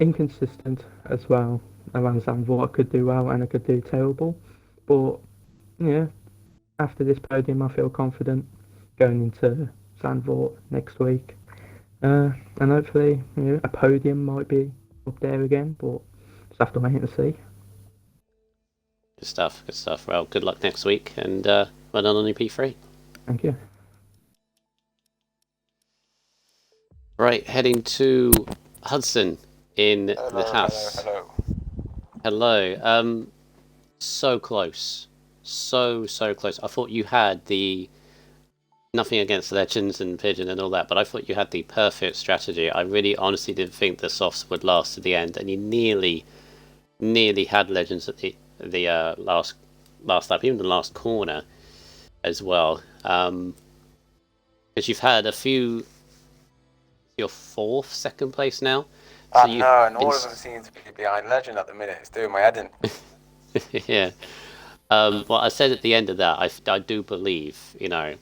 Inconsistent as well. Around Zandvoort I could do well and I could do terrible. But, yeah, after this podium I feel confident going into Zandvoort next week. And hopefully, you know, a podium might be up there again, but just have to wait and see.
Good stuff. Well, good luck next week, and well done on your P3.
Thank you.
Right, heading to Hudson in the house. Hello. So close. So close. I thought you had the... Nothing against Legends and Pigeon and all that, but I thought you had the perfect strategy. I really honestly didn't think the softs would last to the end, and you nearly had Legends at the last lap, even the last corner as well. Because you've had a few... Your fourth, second place now.
So no, and all of them seem to be behind Legend at the minute. It's doing my head in.
Yeah. Well, I said at the end of that, I do believe, you know,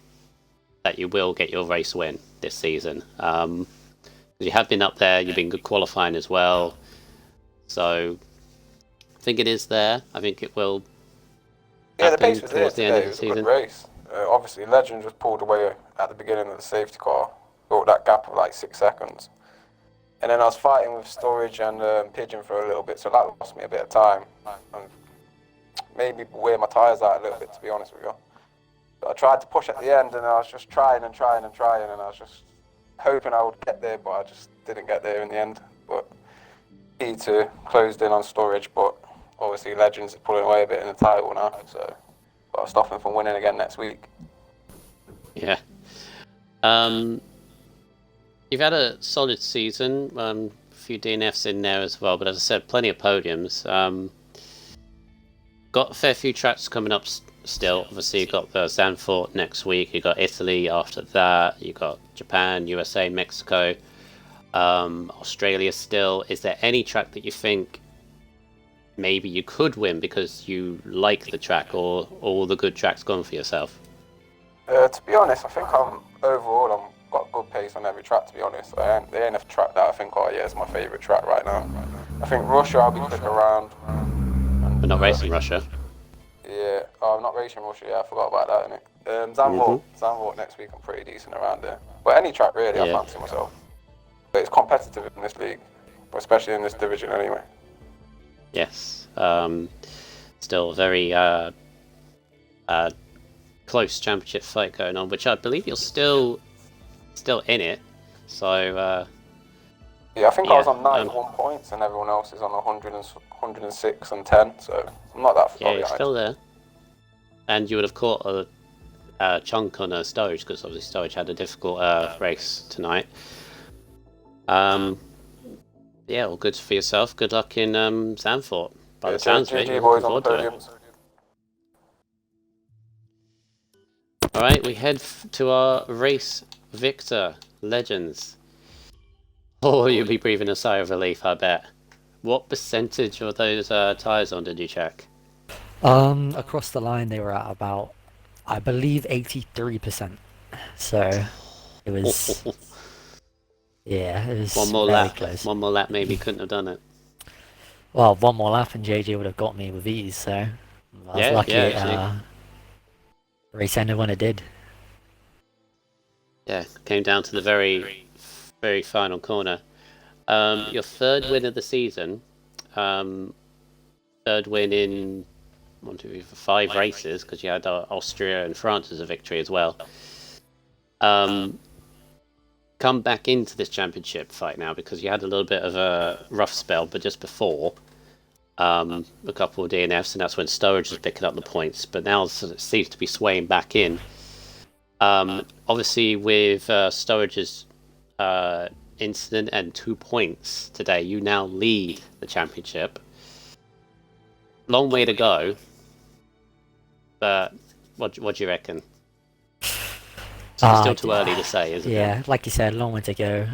that you will get your race win this season. You have been up there, you've been good qualifying as well. So, I think it is there. I think it will.
Yeah, the pace was there today. It was a good race. Obviously, Legend was pulled away at the beginning of the safety car. Got that gap of like 6 seconds. And then I was fighting with Storage and Pigeon for a little bit, so that lost me a bit of time. And maybe wear my tyres out a little bit, to be honest with you. But I tried to push at the end, and I was just trying, and I was just hoping I would get there, but I just didn't get there in the end. But P2 closed in on Storage, but obviously Legends is pulling away a bit in the title now, so I'll stop him from winning again next week.
Yeah. You've had a solid season, a few DNFs in there as well, but as I said, plenty of podiums. Got a fair few tracks coming up still. Obviously, you got the Zandvoort next week. You got Italy after that. You got Japan, USA, Mexico, Australia. Still, is there any track that you think maybe you could win because you like the track, or all the good tracks gone for yourself?
To be honest, I think I'm got good pace on every track. To be honest, there ain't a track that I think, oh yeah, it's my favourite track right now. I think Russia, I'll be quick around.
But not racing Russia.
Yeah, I'm not racing Russia. Yeah, I forgot about that. Innit? Zandvoort next week. I'm pretty decent around there. But any track really, I fancy myself. But it's competitive in this league, but especially in this division anyway.
Yes. Still a very close championship fight going on, which I believe you're still in it. So
yeah, I think I was on 91 points, and everyone else is on 106 and 10. So I'm not that far behind.
You're still there. And you would have caught a chunk on Sturridge, because obviously Sturridge had a difficult race tonight. Yeah, all good for yourself. Good luck in Zandvoort. By the sounds of it, you're looking forward to it. Alright, we head to our race victor, Legends. Oh, you'll be breathing a sigh of relief, I bet. What percentage of those tyres on did you check?
Across the line they were at about, I believe, 83%. So it was yeah, it was
one more
very
lap.
close.
One more lap maybe couldn't have done it.
Well, one more lap and JJ would have got me with ease, so I was lucky race ended when it did.
Yeah, came down to the very, very final corner. Your third win of the season. Third win in 1, 2, 3, 4, 5 races, because you had Austria and France as a victory as well. Come back into this championship fight now, because you had a little bit of a rough spell, but just before a couple of DNFs, and that's when Sturridge was picking up the points. But now it seems to be swaying back in. Obviously, with Sturridge's incident and 2 points today, you now lead the championship. Long way to go, but what do you reckon? Still too early to say, isn't it?
Yeah, like you said, long way to go.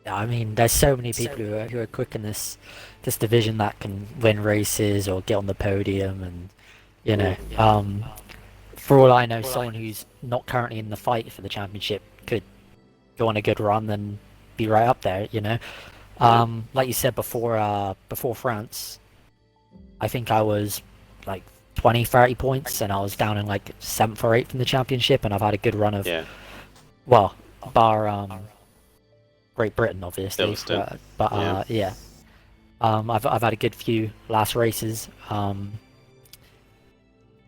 I mean, there's so many people who are quick in this division that can win races or get on the podium, and you know, for all I know, someone who's not currently in the fight for the championship could go on a good run and be right up there. You know, like you said before France, I think I was like 20-30 points, and I was down in like 7th or 8th in the championship, and I've had a good run of well, bar Great Britain obviously, but I've had a good few last races.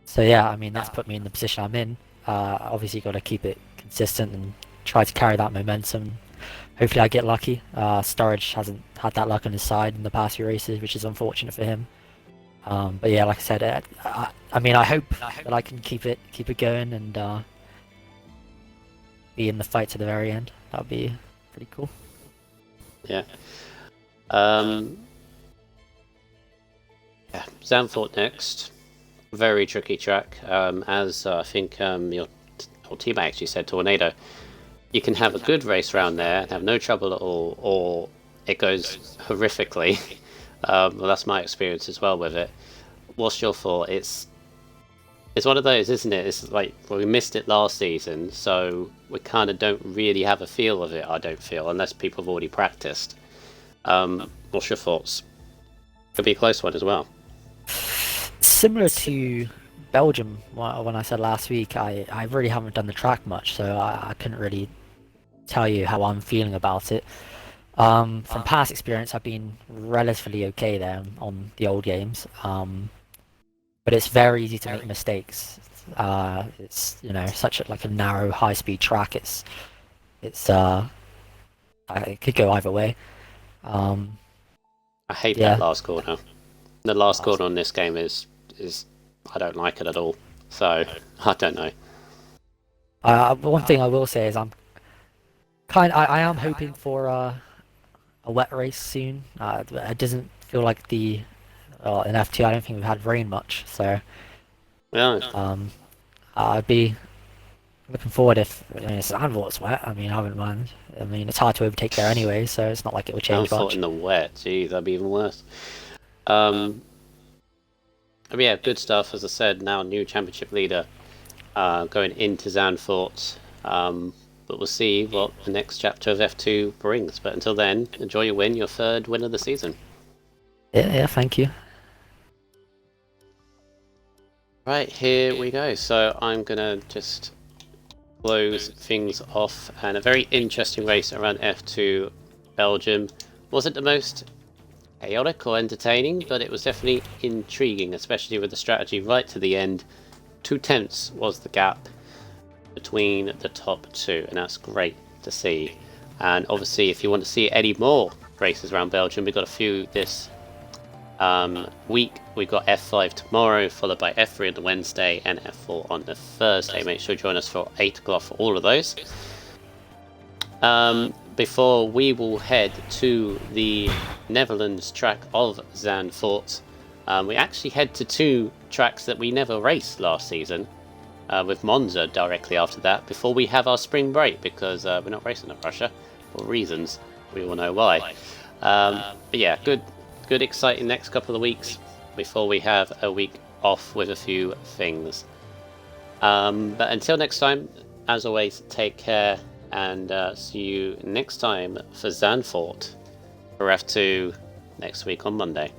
So yeah, I mean, that's put me in the position I'm in. Obviously got to keep it consistent and try to carry that momentum. Hopefully I get lucky. Sturridge hasn't had that luck on his side in the past few races, which is unfortunate for him. But yeah, like I said, I mean, I hope that I can keep it going and be in the fight to the very end. That'd be pretty cool.
Yeah. Yeah, Zandvoort next. Very tricky track. As I think your teammate actually said, Tornado, you can have a good race round there and have no trouble at all, or it goes horrifically. Well, that's my experience as well with it. What's your thought? It's one of those, isn't it? It's like, well, we missed it last season, so we kind of don't really have a feel of it, I don't feel, unless people have already practiced. What's your thoughts? Could be a close one as well.
Similar to Belgium, when I said last week, I really haven't done the track much, so I couldn't really tell you how I'm feeling about it. From past experience, I've been relatively okay there on the old games, but it's very easy to make mistakes. It's, you know, such a narrow, high-speed track. It could go either way.
I hate that last corner. The last corner on this game is I don't like it at all. So I don't know.
One thing I will say is I am hoping for a wet race soon. It doesn't feel like in F2 I don't think we've had rain much, so
Yeah.
I'd be looking forward if Zandvoort's wet. I mean, I wouldn't mind. I mean, it's hard to overtake there anyway, so it's not like it will change
Downfall
much.
in the wet. Geez, that'd be even worse. I mean, yeah, good stuff. As I said, now new championship leader going into Zandvoort. But we'll see what the next chapter of F2 brings. But until then, enjoy your win, your third win of the season.
Yeah, thank you.
Right, here we go. So I'm gonna just close things off, and a very interesting race around F2 Belgium. Wasn't the most chaotic or entertaining, but it was definitely intriguing, especially with the strategy right to the end. 2/10 was the gap between the top two, and that's great to see. And obviously, if you want to see any more races around Belgium, we've got a few this week. We've got F5 tomorrow, followed by F3 on the Wednesday and F4 on the Thursday. Make sure to join us for 8 o'clock for all of those. Before we will head to the Netherlands track of Zandvoort, we actually head to 2 tracks that we never raced last season, with Monza directly after that, before we have our spring break, because we're not racing at Russia for reasons. We all know why. But yeah, good exciting next couple of weeks before we have a week off with a few things. But until next time, as always, take care, and see you next time for Zandvoort for F2 next week on Monday.